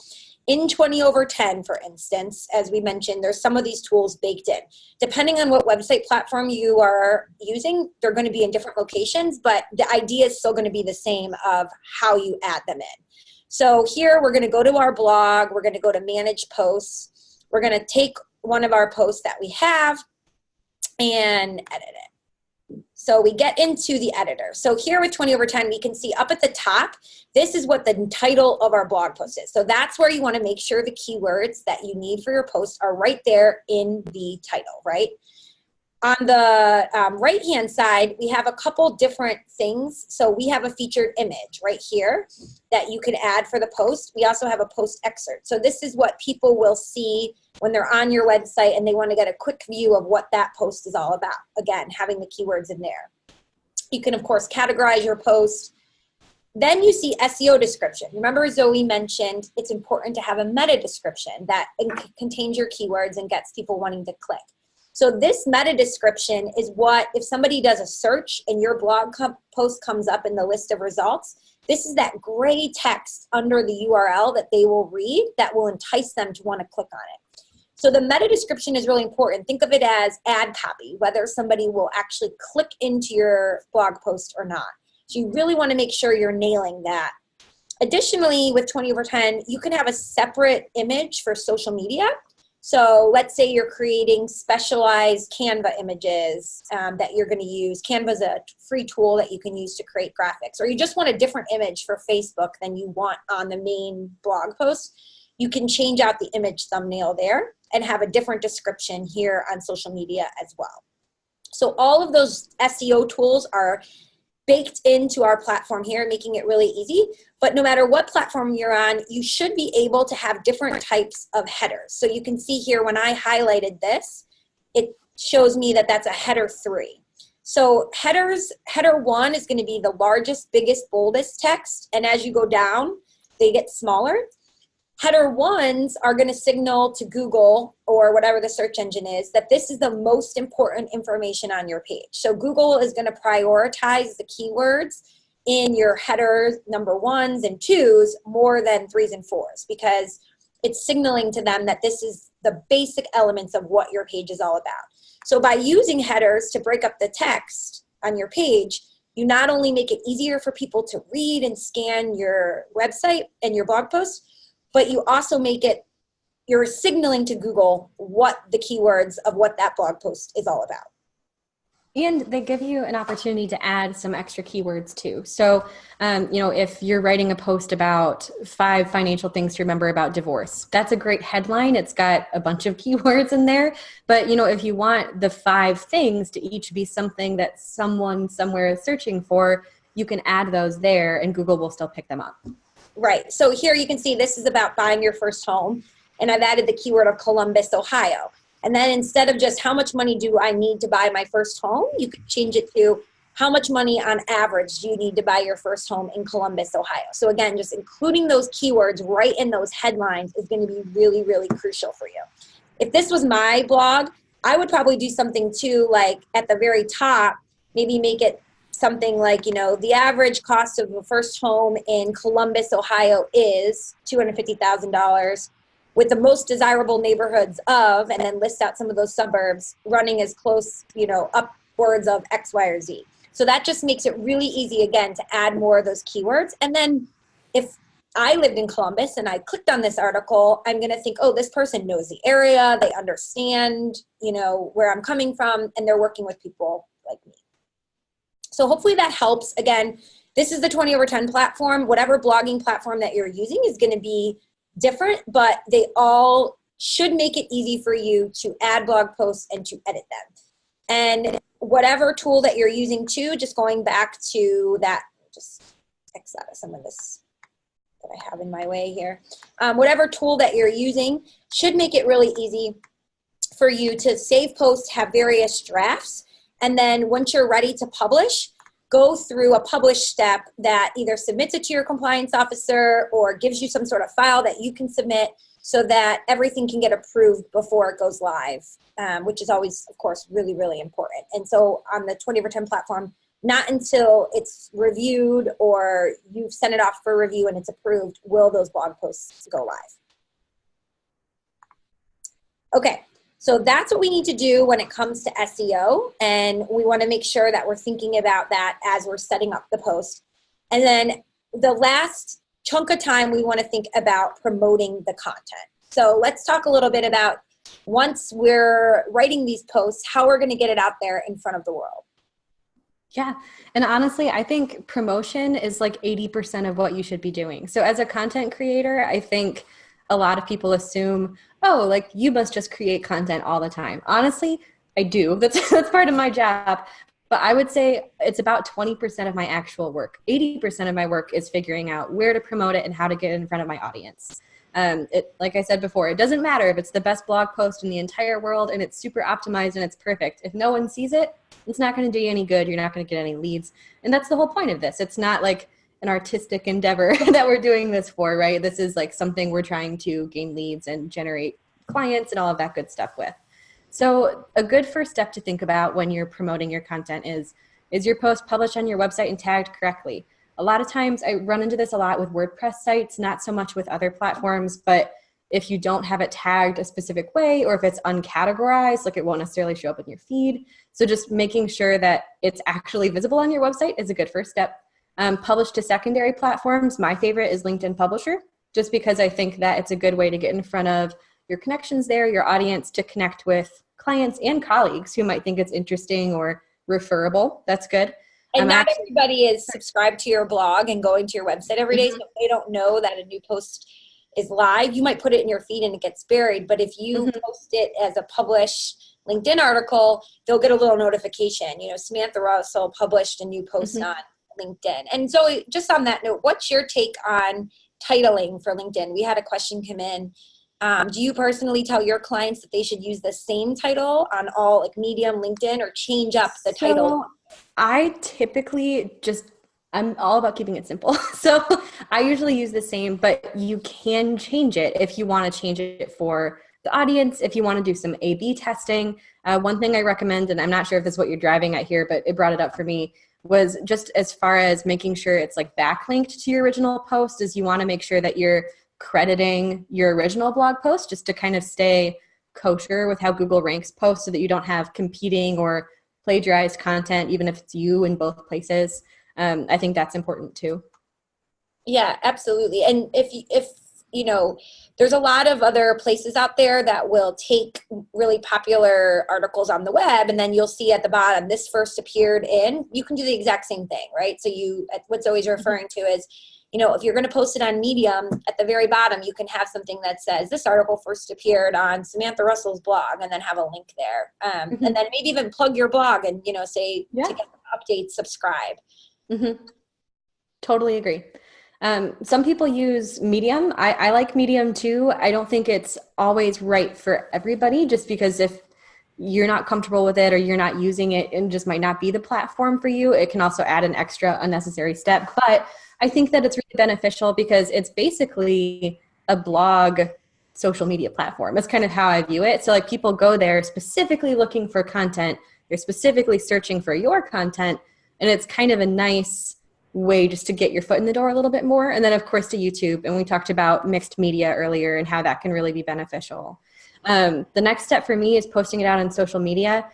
in 20/10, for instance, as we mentioned, there's some of these tools baked in. Depending on what website platform you are using, they're going to be in different locations, but the idea is still going to be the same of how you add them in. So here we're going to go to our blog. We're going to go to Manage Posts. We're going to take one of our posts that we have and edit it. So we get into the editor. So here with 20 over 10, we can see up at the top, this is what the title of our blog post is. So that's where you want to make sure the keywords that you need for your post are right there in the title, right? On the right-hand side, we have a couple different things. So we have a featured image right here that you can add for the post. We also have a post excerpt. So this is what people will see when they're on your website and they want to get a quick view of what that post is all about. Again, having the keywords in there. You can, of course, categorize your post. Then you see SEO description. Remember Zoe mentioned it's important to have a meta description that contains your keywords and gets people wanting to click. So this meta description is what, if somebody does a search and your blog post comes up in the list of results, this is that gray text under the URL that they will read that will entice them to want to click on it. So the meta description is really important. Think of it as ad copy, whether somebody will actually click into your blog post or not. So you really want to make sure you're nailing that. Additionally, with 20 over 10, you can have a separate image for social media. So let's say you're creating specialized Canva images that you're going to use. Canva is a free tool that you can use to create graphics. Or you just want a different image for Facebook than you want on the main blog post. You can change out the image thumbnail there and have a different description here on social media as well. So all of those SEO tools are baked into our platform here, making it really easy. But no matter what platform you're on, you should be able to have different types of headers. So you can see here when I highlighted this, it shows me that that's a header 3. So header 1 is going to be the largest, biggest, boldest text. And as you go down, they get smaller. Header 1s are going to signal to Google or whatever the search engine is that this is the most important information on your page. So Google is going to prioritize the keywords in your headers number 1s and 2s more than 3s and 4s because it's signaling to them that this is the basic elements of what your page is all about. So by using headers to break up the text on your page, you not only make it easier for people to read and scan your website and your blog post, but you also make it, you're signaling to Google what the keywords of what that blog post is all about. And they give you an opportunity to add some extra keywords too. So, if you're writing a post about 5 financial things to remember about divorce, that's a great headline. It's got a bunch of keywords in there. But, if you want the 5 things to each be something that someone somewhere is searching for, you can add those there and Google will still pick them up. Right. So here you can see this is about buying your first home. And I've added the keyword of Columbus, Ohio. And then instead of just how much money do I need to buy my first home, you could change it to how much money on average do you need to buy your first home in Columbus, Ohio. So again, just including those keywords right in those headlines is going to be really, really crucial for you. If this was my blog, I would probably do something too, like at the very top, maybe make it something like, the average cost of a first home in Columbus, Ohio is $250,000 with the most desirable neighborhoods of, and then list out some of those suburbs running as close, upwards of X, Y, or Z. So that just makes it really easy, again, to add more of those keywords. And then if I lived in Columbus and I clicked on this article, I'm going to think, oh, this person knows the area, they understand, where I'm coming from, and they're working with people like me. So hopefully that helps. Again, this is the 20 over 10 platform. Whatever blogging platform that you're using is going to be different, but they all should make it easy for you to add blog posts and to edit them. And whatever tool that you're using too, just going back to that, just X out of some of this that I have in my way here. Whatever tool that you're using should make it really easy for you to save posts, have various drafts, and then once you're ready to publish, go through a publish step that either submits it to your compliance officer or gives you some sort of file that you can submit so that everything can get approved before it goes live, which is always, of course, really, really important. And so on the 20 over 10 platform, not until it's reviewed or you've sent it off for review and it's approved will those blog posts go live. Okay. So that's what we need to do when it comes to SEO, and we want to make sure that we're thinking about that as we're setting up the post. And then the last chunk of time, we want to think about promoting the content. So let's talk a little bit about once we're writing these posts, how we're going to get it out there in front of the world. Yeah. And honestly, I think promotion is like 80% of what you should be doing. So as a content creator, I think a lot of people assume, oh, like you must just create content all the time. Honestly, I do. That's part of my job. But I would say it's about 20% of my actual work. 80% of my work is figuring out where to promote it and how to get it in front of my audience. Like I said before, it doesn't matter if it's the best blog post in the entire world and it's super optimized and it's perfect. If no one sees it, it's not going to do you any good. You're not going to get any leads. And that's the whole point of this. It's not like an artistic endeavor that we're doing this for, right? This is like something we're trying to gain leads and generate clients and all of that good stuff with. So a good first step to think about when you're promoting your content is your post published on your website and tagged correctly? A lot of times I run into this a lot with WordPress sites, not so much with other platforms, but if you don't have it tagged a specific way or if it's uncategorized, like it won't necessarily show up in your feed. So just making sure that it's actually visible on your website is a good first step. Published to secondary platforms, my favorite is LinkedIn Publisher, just because I think that it's a good way to get in front of your connections there, your audience, to connect with clients and colleagues who might think it's interesting or referable. That's good. And not everybody is subscribed to your blog and going to your website every day. So if they don't know that a new post is live, you might put it in your feed and it gets buried. But if you post it as a published LinkedIn article, they'll get a little notification. You know, Samantha Russell published a new post on LinkedIn. And so just on that note, what's your take on titling for LinkedIn? We had a question come in. Do you personally tell your clients that they should use the same title on all like Medium, LinkedIn, or change up the title? I typically I'm all about keeping it simple. So I usually use the same, but you can change it if you want to change it for the audience, if you want to do some A/B testing. One thing I recommend, and I'm not sure if this is what you're driving at here, but it brought it up for me, was just as far as making sure it's like backlinked to your original post, is you want to make sure that you're crediting your original blog post just to kind of stay kosher with how Google ranks posts so that you don't have competing or plagiarized content, even if it's you in both places. I think that's important too. Yeah, absolutely. And if you know, there's a lot of other places out there that will take really popular articles on the web, and then you'll see at the bottom, this first appeared in, you can do the exact same thing, right? So what's always referring to is, you know, if you're going to post it on Medium, at the very bottom, you can have something that says, this article first appeared on Samantha Russell's blog, and then have a link there. And then maybe even plug your blog and, you know, say, to get updates, subscribe. Totally agree. Some people use Medium. I like Medium too. I don't think it's always right for everybody, just because if you're not comfortable with it or you're not using it and just might not be the platform for you, it can also add an extra unnecessary step. But I think that it's really beneficial because it's basically a blog social media platform. That's kind of how I view it. So like people go there specifically looking for content. They're specifically searching for your content. And it's kind of a nice way just to get your foot in the door a little bit more. And then of course to YouTube. And we talked about mixed media earlier and how that can really be beneficial. The next step for me is posting it out on social media.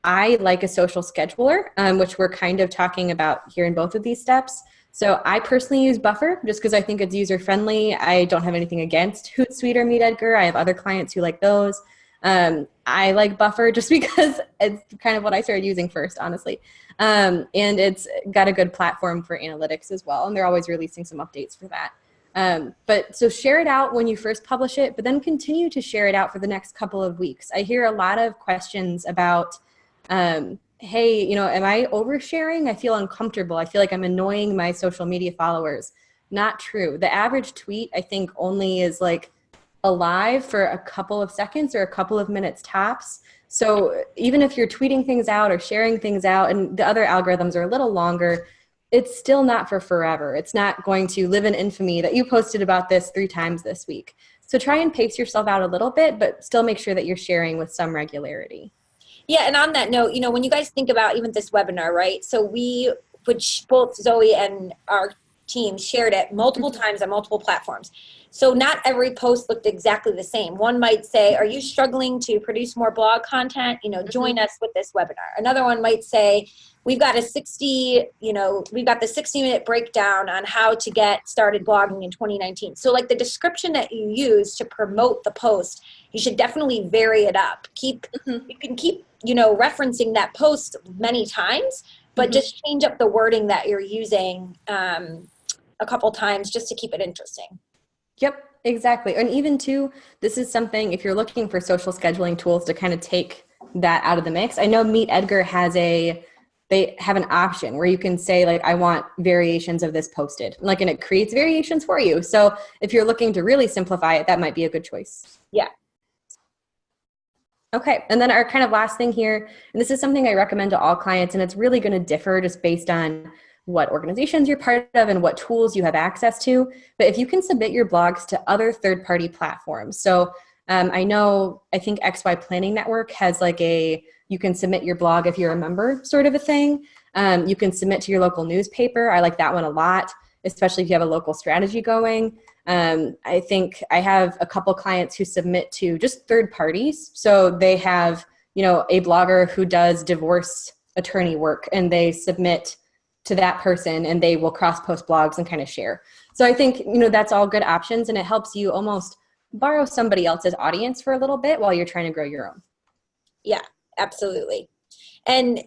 I like a social scheduler, which we're kind of talking about here in both of these steps. So I personally use Buffer just because I think it's user-friendly. I don't have anything against Hootsuite or Meggert. I have other clients who like those. I like Buffer just because it's kind of what I started using first, honestly. And it's got a good platform for analytics as well. And they're always releasing some updates for that. But so share it out when you first publish it, but then continue to share it out for the next couple of weeks. I hear a lot of questions about, hey, you know, am I oversharing? I feel uncomfortable. I feel like I'm annoying my social media followers. Not true. The average tweet, I think, only is like alive for a couple of seconds or a couple of minutes tops. So even if you're tweeting things out or sharing things out and the other algorithms are a little longer, it's still not for forever. It's not going to live in infamy that you posted about this 3 times this week. So try and pace yourself out a little bit, but still make sure that you're sharing with some regularity. Yeah, and on that note, you know, when you guys think about even this webinar, right? So we, which both Zoe and our team shared it multiple times on multiple platforms. So not every post looked exactly the same. One might say, are you struggling to produce more blog content? You know, join us with this webinar. Another one might say, we've got the 60-minute breakdown on how to get started blogging in 2019. So like the description that you use to promote the post, you should definitely vary it up. You can keep, referencing that post many times, but just change up the wording that you're using a couple times just to keep it interesting. Yep, exactly. And even too, this is something, if you're looking for social scheduling tools to kind of take that out of the mix. I know Meet Edgar they have an option where you can say like, I want variations of this posted, like, and it creates variations for you. So if you're looking to really simplify it, that might be a good choice. Yeah. Okay, and then our kind of last thing here, and this is something I recommend to all clients, and it's really going to differ just based on what organizations you're part of and what tools you have access to. But if you can submit your blogs to other third-party platforms. So I think XY Planning Network has like you can submit your blog if you're a member sort of a thing. You can submit to your local newspaper. I like that one a lot, especially if you have a local strategy going. I think I have a couple clients who submit to just third parties. So they have, a blogger who does divorce attorney work, and they submit to that person and they will cross-post blogs and kind of share. So I think, that's all good options, and it helps you almost borrow somebody else's audience for a little bit while you're trying to grow your own. Yeah, absolutely. And,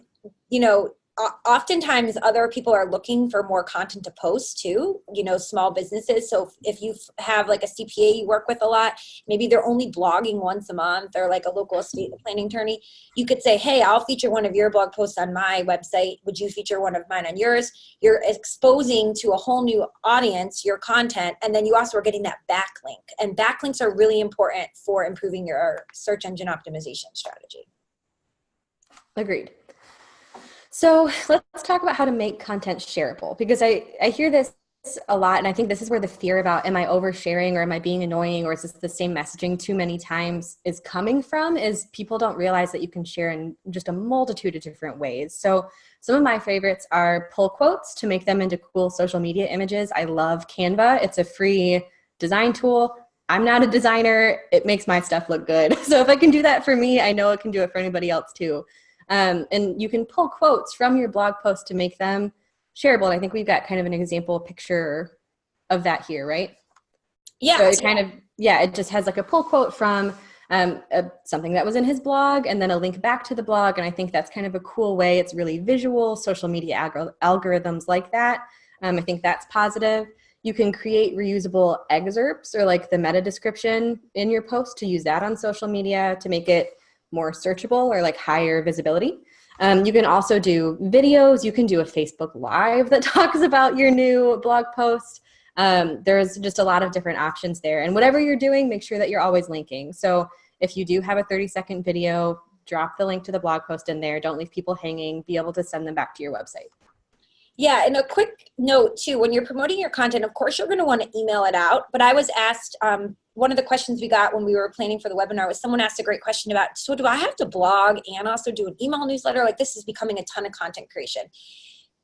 oftentimes other people are looking for more content to post too, small businesses. So if you have like a CPA you work with a lot, maybe they're only blogging once a month, or like a local estate planning attorney, you could say, hey, I'll feature one of your blog posts on my website. Would you feature one of mine on yours? You're exposing to a whole new audience your content. And then you also are getting that backlink. And backlinks are really important for improving your search engine optimization strategy. Agreed. So let's talk about how to make content shareable, because I hear this a lot, and I think this is where the fear about, am I oversharing, or am I being annoying, or is this the same messaging too many times, is coming from, is people don't realize that you can share in just a multitude of different ways. So some of my favorites are pull quotes to make them into cool social media images. I love Canva. It's a free design tool. I'm not a designer. It makes my stuff look good. So if I can do that for me, I know it can do it for anybody else too. And you can pull quotes from your blog post to make them shareable. And I think we've got kind of an example picture of that here, right? Yeah. So it just has like a pull quote from something that was in his blog, and then a link back to the blog. And I think that's kind of a cool way. It's really visual. Social media algorithms like that. I think that's positive. You can create reusable excerpts, or like the meta description in your post, to use that on social media to make it more searchable or like higher visibility. You can also do videos. You can do a Facebook Live that talks about your new blog post. There's just a lot of different options there. And whatever you're doing, make sure that you're always linking. So if you do have a 30-second video, drop the link to the blog post in there. Don't leave people hanging. Be able to send them back to your website. Yeah, and a quick note too, when you're promoting your content, of course, you're going to want to email it out. But I was asked, one of the questions we got when we were planning for the webinar was, someone asked a great question about, so do I have to blog and also do an email newsletter? Like, this is becoming a ton of content creation.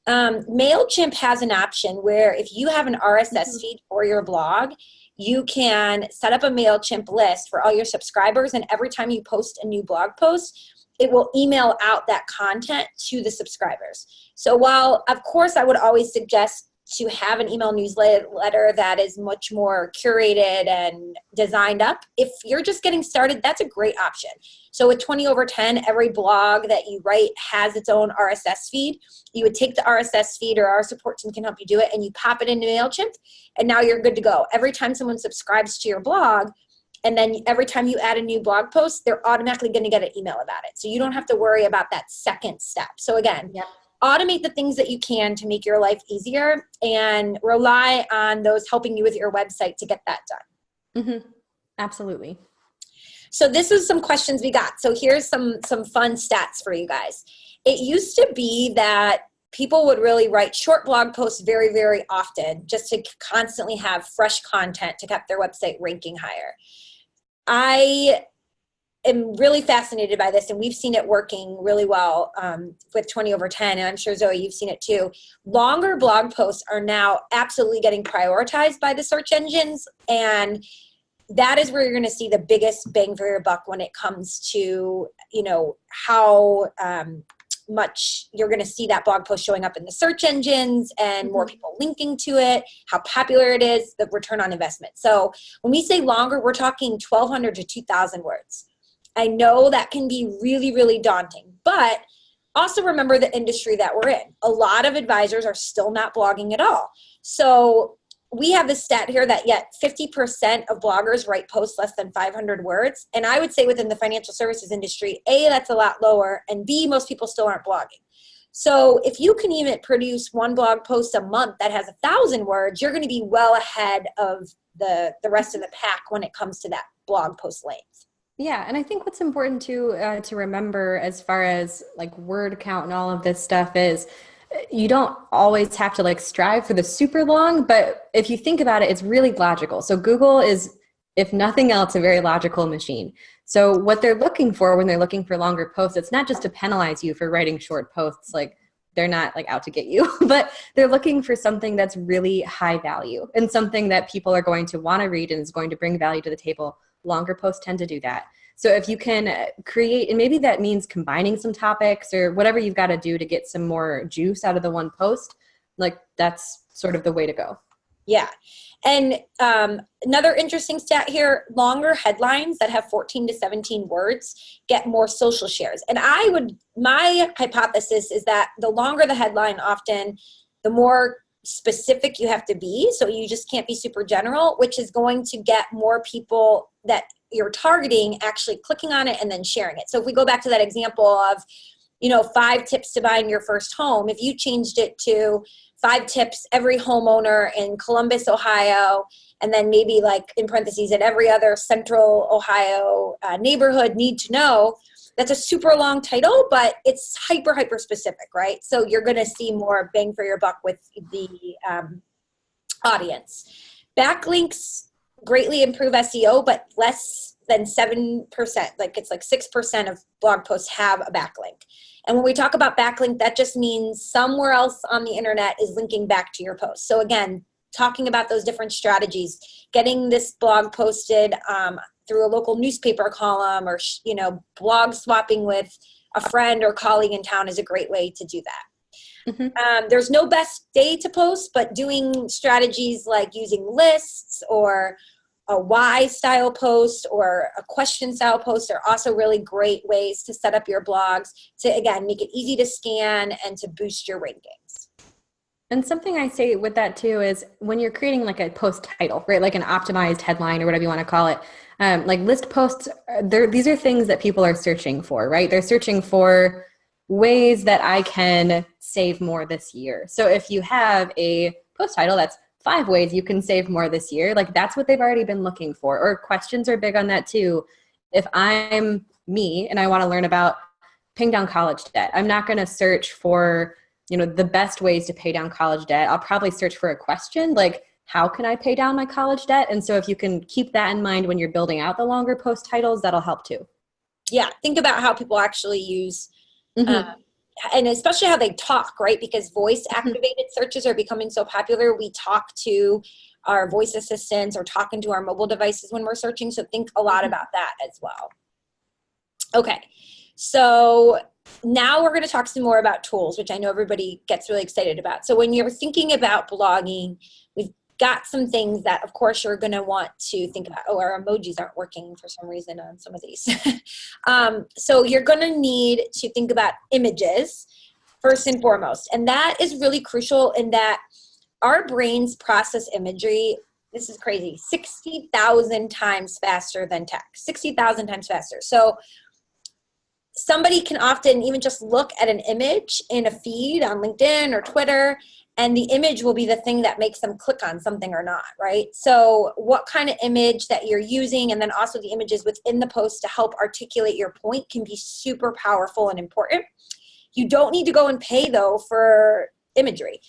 MailChimp has an option where if you have an RSS feed for your blog, you can set up a MailChimp list for all your subscribers. And every time you post a new blog post, it will email out that content to the subscribers. So while, of course, I would always suggest to have an email newsletter that is much more curated and designed up, if you're just getting started, that's a great option. So with 20 over 10, every blog that you write has its own RSS feed. You would take the RSS feed, or our support team can help you do it, and you pop it into MailChimp, and now you're good to go. Every time someone subscribes to your blog, and then every time you add a new blog post, they're automatically going to get an email about it. So you don't have to worry about that second step. So again, automate the things that you can to make your life easier, and rely on those helping you with your website to get that done. Mm-hmm. Absolutely. So this is some questions we got. So here's some fun stats for you guys. It used to be that people would really write short blog posts very, very often, just to constantly have fresh content to keep their website ranking higher. I am really fascinated by this, and we've seen it working really well with 20 over 10, and I'm sure, Zoe, you've seen it too. Longer blog posts are now absolutely getting prioritized by the search engines, and that is where you're going to see the biggest bang for your buck when it comes to, how much you're going to see that blog post showing up in the search engines and more people linking to it, how popular it is, the return on investment. So when we say longer, we're talking 1,200 to 2,000 words. I know that can be really, really daunting, but also remember the industry that we're in. A lot of advisors are still not blogging at all. So we have this stat here that yet 50% of bloggers write posts less than 500 words. And I would say within the financial services industry, A, that's a lot lower, and B, most people still aren't blogging. So if you can even produce one blog post a month that has 1,000 words, you're going to be well ahead of the rest of the pack when it comes to that blog post length. Yeah, and I think what's important to remember as far as like word count and all of this stuff is you don't always have to like strive for the super long, but if you think about it, it's really logical. So Google is, if nothing else, a very logical machine. So what they're looking for when they're looking for longer posts, it's not just to penalize you for writing short posts. Like they're not like out to get you, but they're looking for something that's really high value and something that people are going to want to read and is going to bring value to the table. Longer posts tend to do that. So if you can create, and maybe that means combining some topics or whatever you've got to do to get some more juice out of the one post, like that's sort of the way to go. Yeah. And another interesting stat here, longer headlines that have 14 to 17 words get more social shares. And my hypothesis is that the longer the headline, often the more specific you have to be. So you just can't be super general, which is going to get more people that you're targeting actually clicking on it and then sharing it. So if we go back to that example of, 5 tips to buying your first home, if you changed it to 5 tips every homeowner in Columbus, Ohio, and then maybe like in parentheses at every other central Ohio neighborhood need to know, that's a super long title, but it's hyper specific, right? So you're going to see more bang for your buck with the audience. Backlinks greatly improve SEO, but less than 7%, like it's like 6% of blog posts have a backlink. And when we talk about backlink, that just means somewhere else on the internet is linking back to your post. So again, talking about those different strategies, getting this blog posted through a local newspaper column or, blog swapping with a friend or colleague in town is a great way to do that. Mm-hmm. There's no best day to post, but doing strategies like using lists or a why style post or a question style post are also really great ways to set up your blogs to, again, make it easy to scan and to boost your rankings. And something I say with that too is when you're creating like a post title, right? Like an optimized headline or whatever you want to call it. Like list posts, these are things that people are searching for, right? They're searching for ways that I can save more this year. So if you have a post title that's 5 ways you can save more this year, like that's what they've already been looking for. Or questions are big on that too. If I'm me and I want to learn about paying down college debt, I'm not going to search for, the best ways to pay down college debt. I'll probably search for a question like, how can I pay down my college debt? And so if you can keep that in mind when you're building out the longer post titles, that'll help too. Yeah. Think about how people actually use and especially how they talk, right? Because voice activated searches are becoming so popular. We talk to our voice assistants or talking to our mobile devices when we're searching. So think a lot about that as well. Okay. So now we're going to talk some more about tools, which I know everybody gets really excited about. So when you're thinking about blogging, we've got some things that, of course, you're going to want to think about. Oh, our emojis aren't working for some reason on some of these. So you're going to need to think about images first and foremost. And that is really crucial in that our brains process imagery, this is crazy, 60,000 times faster than text, 60,000 times faster. So somebody can often even just look at an image in a feed on LinkedIn or Twitter, and the image will be the thing that makes them click on something or not, right? So what kind of image that you're using, and then also the images within the post to help articulate your point can be super powerful and important. You don't need to go and pay, though, for imagery.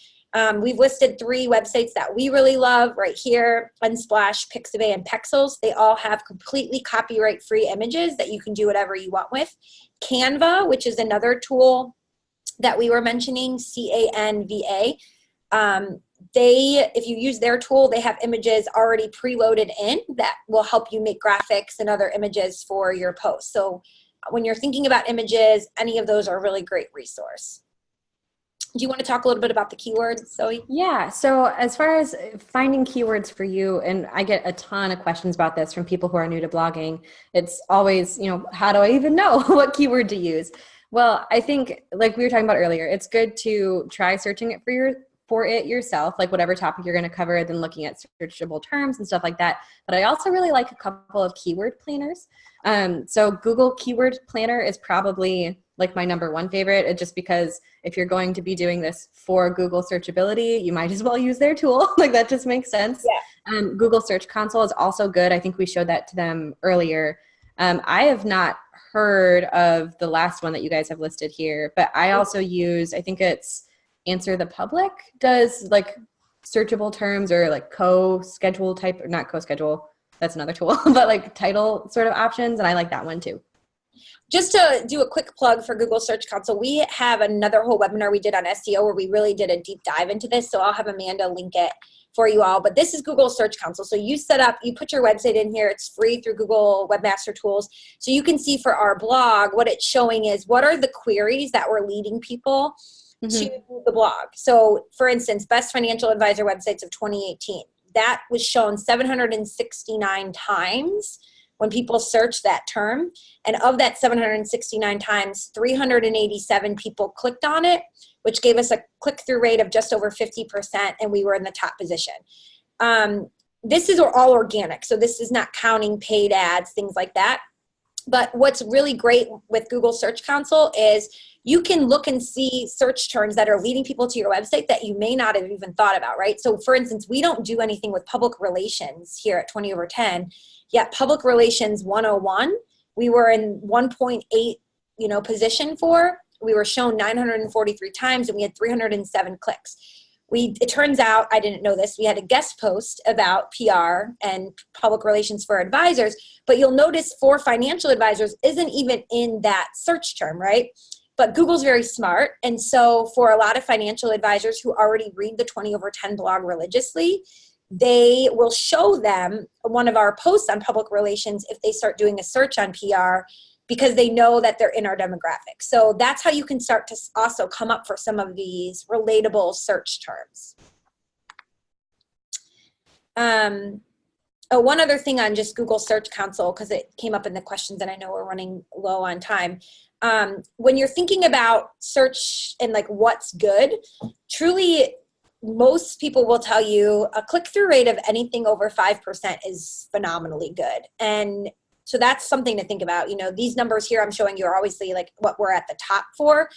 We've listed 3 websites that we really love right here: Unsplash, Pixabay, and Pexels. They all have completely copyright-free images that you can do whatever you want with. Canva, which is another tool that we were mentioning, Canva. If you use their tool, they have images already preloaded in that will help you make graphics and other images for your posts. So when you're thinking about images, any of those are a really great resource. Do you want to talk a little bit about the keywords, Zoe? Yeah. So as far as finding keywords for you, and I get a ton of questions about this from people who are new to blogging. It's always, how do I even know what keyword to use? Well, I think, like we were talking about earlier, it's good to try searching it for it yourself, like whatever topic you're going to cover, then looking at searchable terms and stuff like that. But I also really like a couple of keyword planners. So Google Keyword Planner is probably like my #1 favorite, just because if you're going to be doing this for Google searchability, you might as well use their tool. Like that just makes sense. Yeah. Google Search Console is also good. I think we showed that to them earlier. I have not heard of the last one that you guys have listed here, but I also use, I think it's Answer the Public, does like searchable terms or like co-schedule type, or not co-schedule, that's another tool, but like title sort of options. And I like that one too. Just to do a quick plug for Google Search Console, we have another whole webinar we did on SEO where we really did a deep dive into this. So I'll have Amanda link it for you all. But this is Google Search Console. So you put your website in here. It's free through Google Webmaster Tools. So you can see for our blog, what it's showing is what are the queries that were leading people to the blog. So for instance, best financial advisor websites of 2018. That was shown 769 times when people search that term. And of that 769 times, 387 people clicked on it, which gave us a click-through rate of just over 50%, and we were in the top position. This is all organic, so this is not counting paid ads, things like that. But what's really great with Google Search Console is you can look and see search terms that are leading people to your website that you may not have even thought about, right? So for instance, we don't do anything with public relations here at 20/10, yet public relations 101, we were in 1.8, position for. We were shown 943 times and we had 307 clicks. It turns out, I didn't know this, we had a guest post about PR and public relations for advisors, but you'll notice for financial advisors isn't even in that search term, right? But Google's very smart. And so for a lot of financial advisors who already read the 20/10 blog religiously, they will show them one of our posts on public relations if they start doing a search on PR, because they know that they're in our demographic. So that's how you can start to also come up for some of these relatable search terms. One other thing on just Google Search Console, because it came up in the questions and I know we're running low on time. When you're thinking about search and like what's good, truly most people will tell you a click-through rate of anything over 5% is phenomenally good. And so that's something to think about. These numbers here I'm showing you are obviously like what we're at the top for.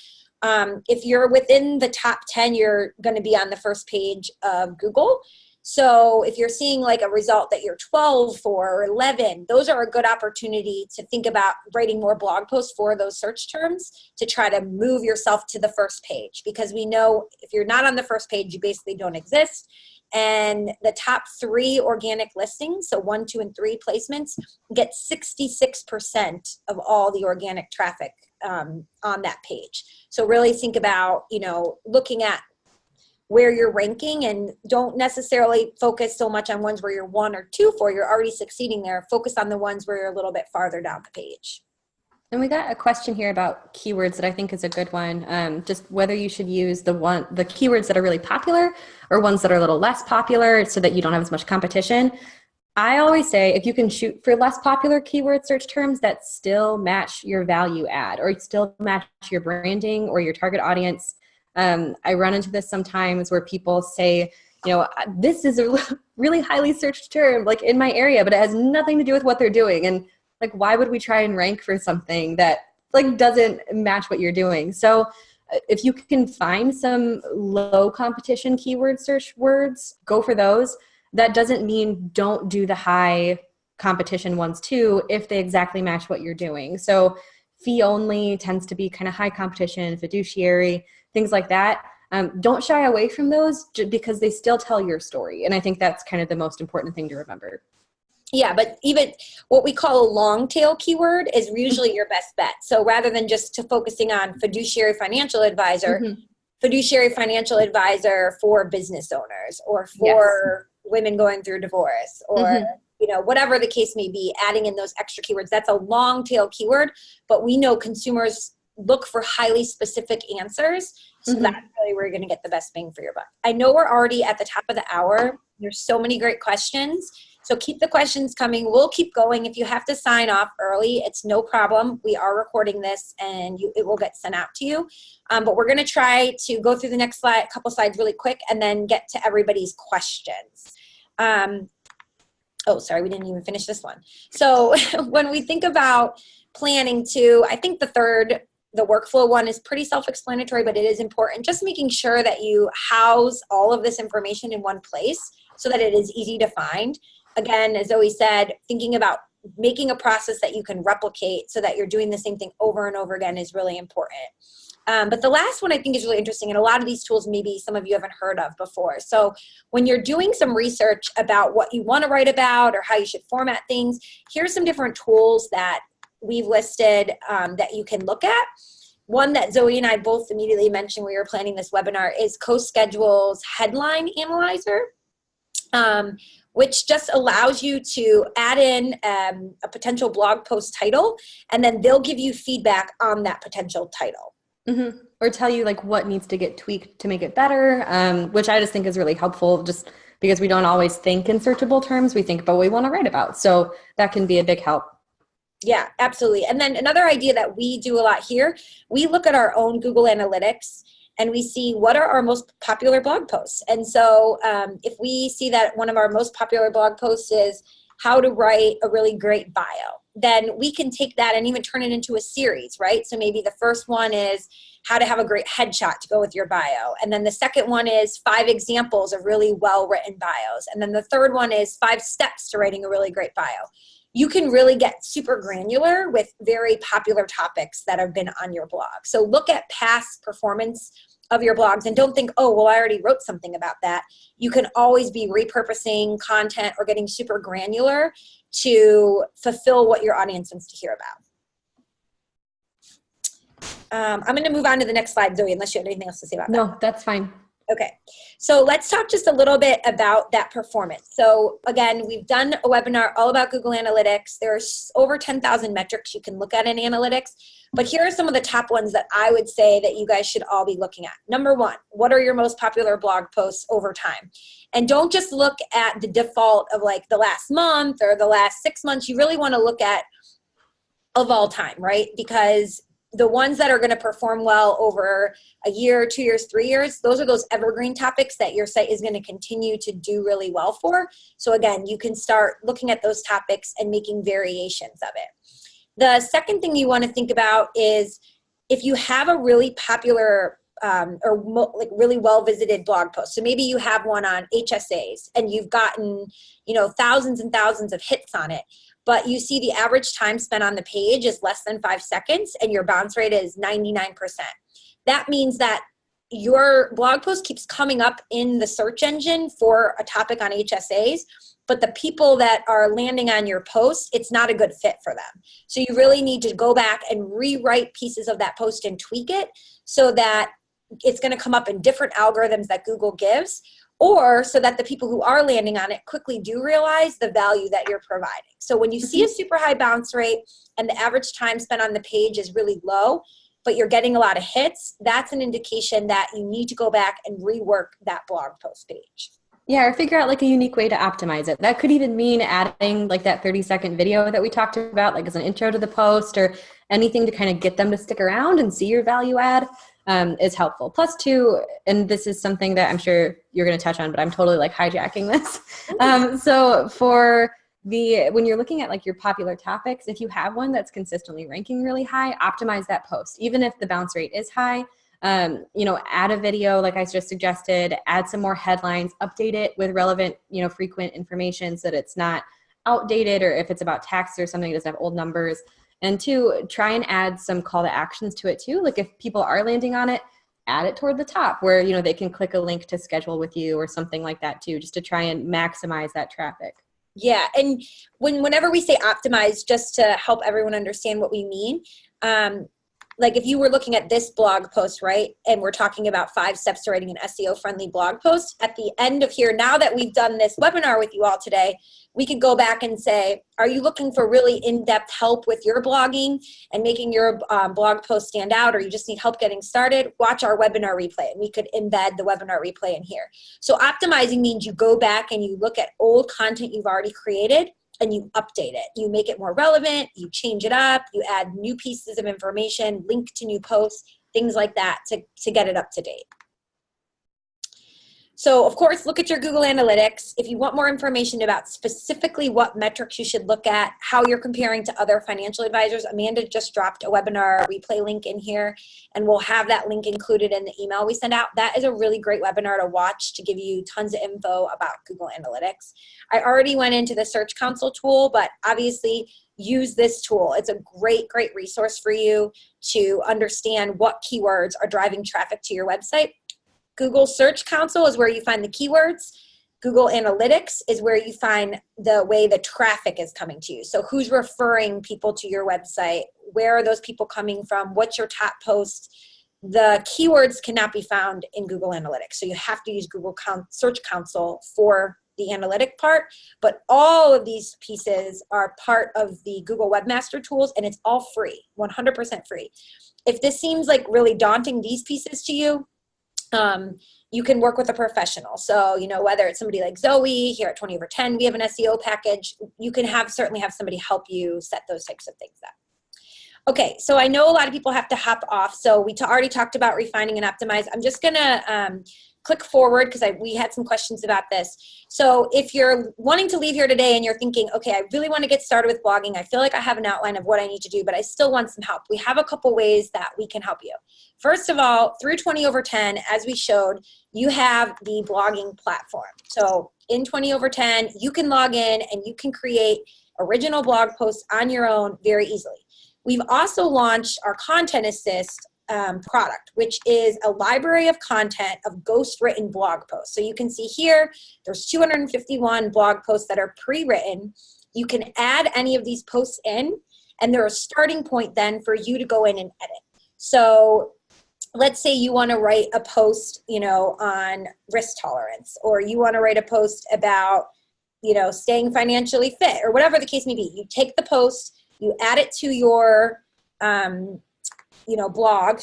If you're within the top 10, you're going to be on the first page of Google. So if you're seeing like a result that you're 12 for or 11, those are a good opportunity to think about writing more blog posts for those search terms to try to move yourself to the first page, because we know if you're not on the first page, you basically don't exist. And the top 3 organic listings, so 1, 2, and 3 placements, get 66% of all the organic traffic on that page. So really think about, looking at where you're ranking, and don't necessarily focus so much on ones where you're 1 or 2 for, you're already succeeding there. Focus on the ones where you're a little bit farther down the page. And we got a question here about keywords that I think is a good one. Just whether you should use the keywords that are really popular or ones that are a little less popular so that you don't have as much competition. I always say if you can shoot for less popular keyword search terms that still match your value add or still match your branding or your target audience. I run into this sometimes where people say, this is a really highly searched term like in my area, but it has nothing to do with what they're doing. And like, why would we try and rank for something that like doesn't match what you're doing? So if you can find some low competition keyword search words, go for those. That doesn't mean don't do the high competition ones too, if they exactly match what you're doing. So fee only tends to be kind of high competition, fiduciary, things like that. Don't shy away from those because they still tell your story. And I think that's kind of the most important thing to remember. Yeah, but even what we call a long tail keyword is usually your best bet. So rather than just focusing on fiduciary financial advisor for business owners or for women going through divorce or whatever the case may be, adding in those extra keywords. That's a long tail keyword, but we know consumers look for highly specific answers. So that's really where you're going to get the best bang for your buck. I know we're already at the top of the hour. There's so many great questions. So keep the questions coming. We'll keep going. If you have to sign off early, it's no problem. We are recording this and it will get sent out to you. But we're going to try to go through the next couple slides really quick and then get to everybody's questions. Oh, sorry, we didn't even finish this one. So when we think about planning too, I think the workflow one is pretty self-explanatory, but it is important. Just making sure that you house all of this information in one place so that it is easy to find. Again, as Zoe said, thinking about making a process that you can replicate so that you're doing the same thing over and over again is really important. But the last one I think is really interesting, and a lot of these tools maybe some of you haven't heard of before. So when you're doing some research about what you want to write about or how you should format things, here's some different tools that we've listed that you can look at. One that Zoe and I both immediately mentioned when we were planning this webinar is CoSchedule's Headline Analyzer, which just allows you to add in a potential blog post title, and then they'll give you feedback on that potential title. Or tell you like what needs to get tweaked to make it better, which I just think is really helpful just because we don't always think in searchable terms. We think about what we want to write about. So that can be a big help. Yeah, absolutely. And then another idea that we do a lot here, we look at our own Google Analytics and we see what are our most popular blog posts. And so if we see that one of our most popular blog posts is how to write a really great bio, then we can take that and even turn it into a series, right? So maybe the first one is how to have a great headshot to go with your bio. And then the second one is 5 examples of really well-written bios. And then the third one is 5 steps to writing a really great bio. You can really get super granular with very popular topics that have been on your blog. So look at past performance of your blogs and don't think, oh, well, I already wrote something about that. You can always be repurposing content or getting super granular to fulfill what your audience wants to hear about. I'm going to move on to the next slide, Zoe, unless you have anything else to say about that. No, that's fine. Okay, so let's talk just a little bit about that performance. So again, we've done a webinar all about Google Analytics. There's over 10,000 metrics you can look at in analytics, but here are some of the top ones that I would say that you guys should all be looking at. Number 1, what are your most popular blog posts over time? And don't just look at the default of like the last month or the last 6 months. You really want to look at of all time, right? Because the ones that are going to perform well over a year, 2 years, 3 years, those are those evergreen topics that your site is going to continue to do really well for. So again, you can start looking at those topics and making variations of it. The second thing you want to think about is if you have a really popular like really well visited blog post. So maybe you have one on HSAs and you've gotten, thousands and thousands of hits on it, but you see the average time spent on the page is less than 5 seconds and your bounce rate is 99%. That means that your blog post keeps coming up in the search engine for a topic on HSAs, but the people that are landing on your post, it's not a good fit for them. So you really need to go back and rewrite pieces of that post and tweak it so that it's going to come up in different algorithms that Google gives, or so that the people who are landing on it quickly do realize the value that you're providing. So when you see a super high bounce rate and the average time spent on the page is really low, but you're getting a lot of hits, that's an indication that you need to go back and rework that blog post page. Yeah, or figure out like a unique way to optimize it. That could even mean adding like that 30-second video that we talked about, like as an intro to the post or anything to kind of get them to stick around and see your value add. Is helpful. Plus too, and this is something that I'm sure you're going to touch on, but I'm totally like hijacking this. So for when you're looking at like your popular topics, if you have one that's consistently ranking really high, optimize that post. Even if the bounce rate is high, add a video like I just suggested, add some more headlines, update it with relevant, frequent information so that it's not outdated, or if it's about tax or something, it doesn't have old numbers. And 2, try and add some call to actions to it too. Like if people are landing on it, add it toward the top where, they can click a link to schedule with you or something like that too, just to try and maximize that traffic. Yeah. And whenever we say optimize, just to help everyone understand what we mean, like if you were looking at this blog post, right, and we're talking about 5 steps to writing an SEO-friendly blog post, at the end of here, now that we've done this webinar with you all today, we could go back and say, are you looking for really in-depth help with your blogging and making your blog post stand out, or you just need help getting started? Watch our webinar replay, and we could embed the webinar replay in here. So optimizing means you go back and you look at old content you've already created, and you update it. You make it more relevant, you change it up, you add new pieces of information, link to new posts, things like that to get it up to date. So of course, look at your Google Analytics. If you want more information about specifically what metrics you should look at, how you're comparing to other financial advisors, Amanda just dropped a webinar replay link in here, and we'll have that link included in the email we send out. That is a really great webinar to watch to give you tons of info about Google Analytics. I already went into the Search Console tool, but obviously use this tool. It's a great, great resource for you to understand what keywords are driving traffic to your website. Google Search Console is where you find the keywords. Google Analytics is where you find the way the traffic is coming to you. So who's referring people to your website? Where are those people coming from? What's your top post? The keywords cannot be found in Google Analytics. So you have to use Google Search Console for the analytic part. But all of these pieces are part of the Google Webmaster Tools, and it's all free, 100% free. If this seems like really daunting, these pieces to you, you can work with a professional. So, whether it's somebody like Zoe here at 20 over 10, we have an SEO package. You can certainly have somebody help you set those types of things up. Okay, so I know a lot of people have to hop off. So we already talked about refining and optimize. I'm just gonna click forward because we had some questions about this. So if you're wanting to leave here today and you're thinking, okay, I really want to get started with blogging. I feel like I have an outline of what I need to do, but I still want some help. We have a couple ways that we can help you. First of all, through 20 over 10, as we showed, you have the blogging platform. So in 20 over 10, you can log in and you can create original blog posts on your own very easily. We've also launched our Content Assist product, which is a library of content of ghost-written blog posts. So you can see here, there's 251 blog posts that are pre-written. You can add any of these posts in, and they're a starting point then for you to go in and edit. So let's say you want to write a post, on risk tolerance, or you want to write a post about, staying financially fit, or whatever the case may be. You take the post, you add it to your blog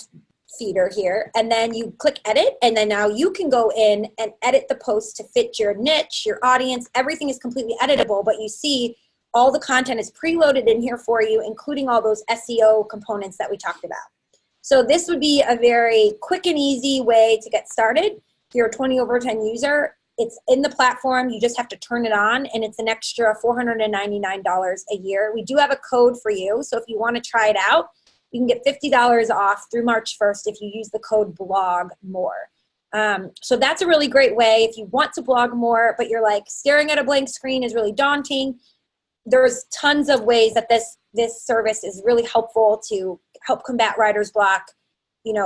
feeder here, and then you click edit, and then now you can go in and edit the post to fit your niche, your audience. Everything is completely editable, but you see all the content is preloaded in here for you, including all those SEO components that we talked about. So this would be a very quick and easy way to get started. If you're a 20 over 10 user, it's in the platform. You just have to turn it on, and it's an extra $499 a year. We do have a code for you, so if you want to try it out, you can get $50 off through March 1st if you use the code BLOG-MORE. So that's a really great way if you want to blog more, but you're like staring at a blank screen is really daunting. There's tons of ways that this service is really helpful to help combat writer's block,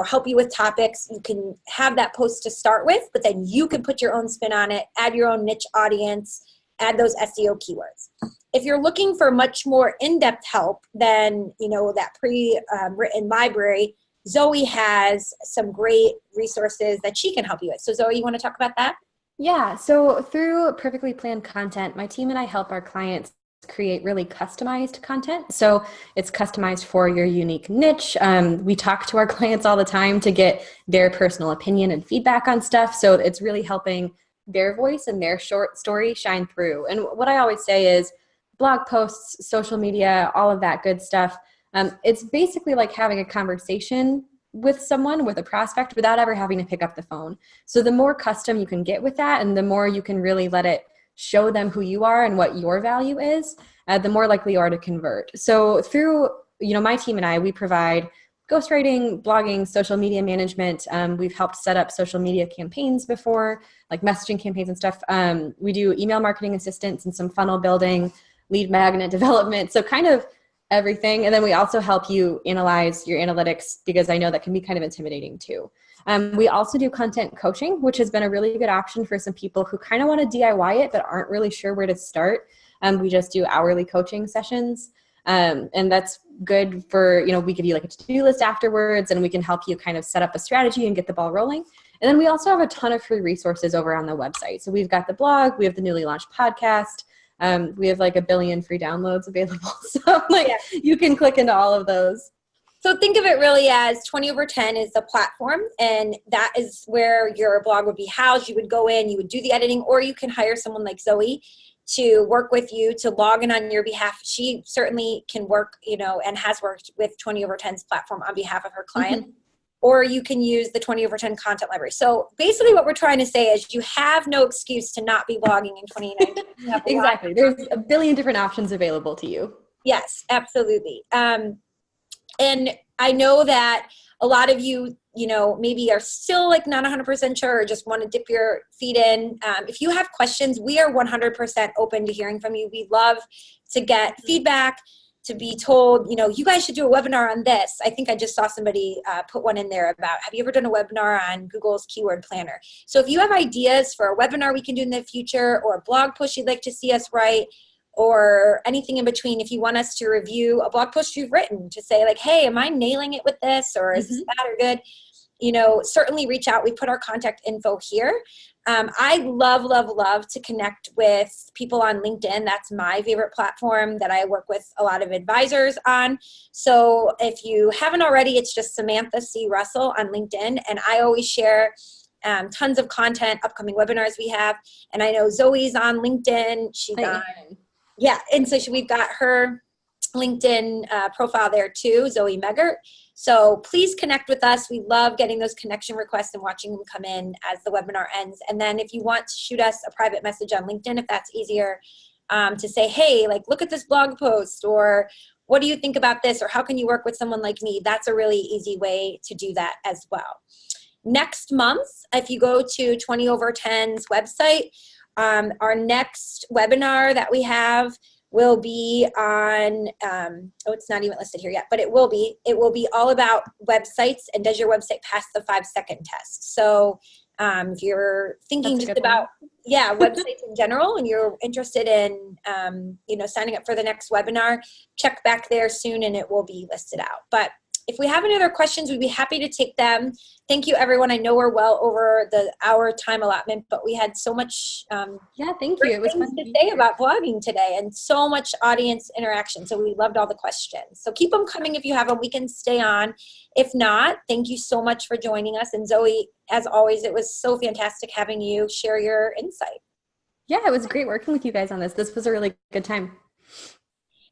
help you with topics. You can have that post to start with, but then you can put your own spin on it, add your own niche audience, add those SEO keywords. If you're looking for much more in-depth help than, that pre-written library, Zoe has some great resources that she can help you with. So Zoe, you want to talk about that? Yeah, so through Perfectly Planned Content, my team and I help our clients create really customized content. So it's customized for your unique niche. We talk to our clients all the time to get their personal opinion and feedback on stuff. So it's really helping their voice and their short story shine through. And what I always say is blog posts, social media, all of that good stuff. It's basically like having a conversation with someone, with a prospect, without ever having to pick up the phone. So the more custom you can get with that, and the more you can really let it show them who you are and what your value is, the more likely you are to convert. So through, my team and I, we provide ghostwriting, blogging, social media management. We've helped set up social media campaigns before, like messaging campaigns and stuff. We do email marketing assistance and some funnel building, lead magnet development. So kind of everything. And then we also help you analyze your analytics, because I know that can be kind of intimidating too. We also do content coaching, which has been a really good option for some people who kind of want to DIY it but aren't really sure where to start. We just do hourly coaching sessions. And that's good for, we give you like a to-do list afterwards, and we can help you kind of set up a strategy and get the ball rolling. And then we also have a ton of free resources over on the website. So we've got the blog, we have the newly launched podcast, we have like 1 billion free downloads available. So you can click into all of those. So think of it really as 20 over 10 is the platform, and that is where your blog would be housed. You would go in, you would do the editing, or you can hire someone like Zoe to work with you, to log in on your behalf. She certainly can work, and has worked with 20 over 10's platform on behalf of her client. Mm-hmm. Or you can use the 20 over 10 content library. So basically what we're trying to say is you have no excuse to not be blogging in 2019. Exactly. There's 1 billion different options available to you. Yes, absolutely. And I know that a lot of you, maybe are still like not 100% sure or just want to dip your feet in. If you have questions, we are 100% open to hearing from you. We love to get feedback, to be told, you guys should do a webinar on this. I think I just saw somebody put one in there about, have you ever done a webinar on Google's keyword planner? So if you have ideas for a webinar we can do in the future, or a blog post you'd like to see us write, or anything in between, if you want us to review a blog post you've written to say like, hey, am I nailing it with this, or is this bad or good? Certainly reach out. We put our contact info here. I love to connect with people on LinkedIn. That's my favorite platform that I work with a lot of advisors on. So if you haven't already, it's just Samantha C. Russell on LinkedIn. And I always share tons of content, upcoming webinars we have. And I know Zoe's on LinkedIn. She's on, and so we've got her LinkedIn profile there too, Zoe Meggert. So please connect with us. We love getting those connection requests and watching them come in as the webinar ends. And then if you want to shoot us a private message on LinkedIn, if that's easier, to say, hey, like, look at this blog post, or what do you think about this, or how can you work with someone like me? That's a really easy way to do that as well. Next month, if you go to 20 over 10's website, our next webinar that we have will be on, it's not even listed here yet, but it will be all about websites, and does your website pass the 5-second test? So if you're thinking just about, websites in general, and you're interested in, signing up for the next webinar, check back there soon and it will be listed out. But if we have any other questions, we'd be happy to take them. Thank you, everyone. I know we're well over the hour time allotment, but we had so much thank you. It was fun to say about blogging today, and so much audience interaction. So we loved all the questions. So keep them coming if you have them. We can stay on. If not, thank you so much for joining us. And Zoe, as always, it was so fantastic having you share your insight. Yeah, it was great working with you guys on this. This was a really good time.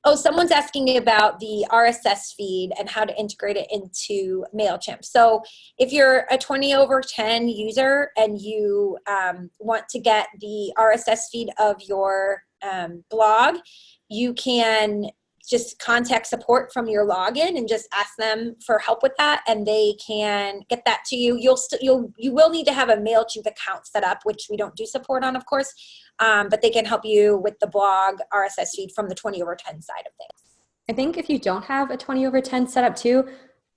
Oh, someone's asking about the RSS feed and how to integrate it into MailChimp. So if you're a 20 over 10 user and you want to get the RSS feed of your blog, you can just contact support from your login and just ask them for help with that, and they can get that to you. You will need to have a MailChimp account set up, which we don't do support on, of course, but they can help you with the blog RSS feed from the 20 over 10 side of things. I think if you don't have a 20 over 10 set up too,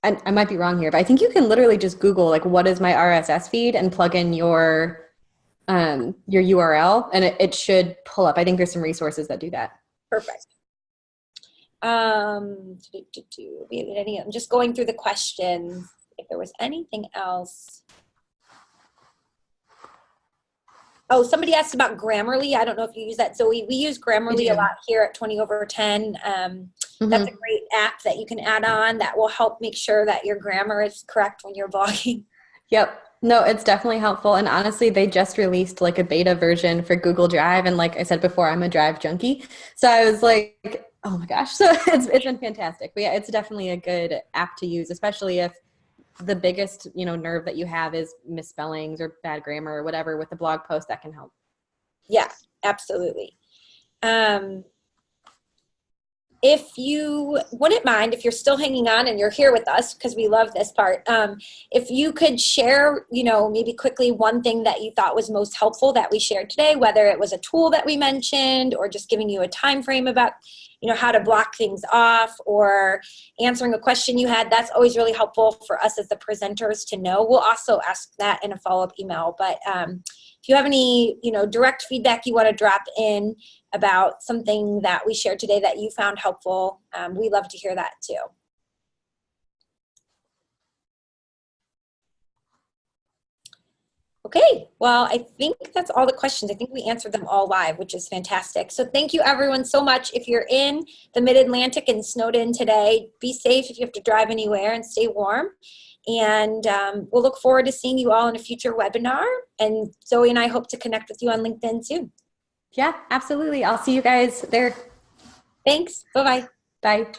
I might be wrong here, but I think you can literally just Google like, what is my RSS feed, and plug in your URL, and it should pull up. I think there's some resources that do that. Perfect. I'm just going through the questions. If there was anything else. Oh, somebody asked about Grammarly. I don't know if you use that, Zoe. We use Grammarly a lot here at 20 over 10. That's a great app that you can add on that will help make sure that your grammar is correct when you're blogging. Yep. No, it's definitely helpful. And honestly, they just released like a beta version for Google Drive. And like I said before, I'm a Drive junkie. So I was like, oh my gosh. So it's been fantastic. But yeah, it's definitely a good app to use, especially if the biggest, nerve that you have is misspellings or bad grammar or whatever. With the blog post, that can help. Yeah, absolutely. If you wouldn't mind, if you're still hanging on and you're here with us, because we love this part, if you could share, maybe quickly one thing that you thought was most helpful that we shared today, whether it was a tool that we mentioned or just giving you a time frame about how to block things off or answering a question you had, that's always really helpful for us as the presenters to know. We'll also ask that in a follow-up email. But if you have any, direct feedback you want to drop in about something that we shared today that you found helpful, we love to hear that too. Okay, well, I think that's all the questions. I think we answered them all live, which is fantastic. So thank you everyone so much. If you're in the Mid-Atlantic and snowed in today, be safe if you have to drive anywhere, and stay warm. And we'll look forward to seeing you all in a future webinar. And Zoe and I hope to connect with you on LinkedIn soon. Yeah, absolutely. I'll see you guys there. Thanks. Bye-bye. Bye.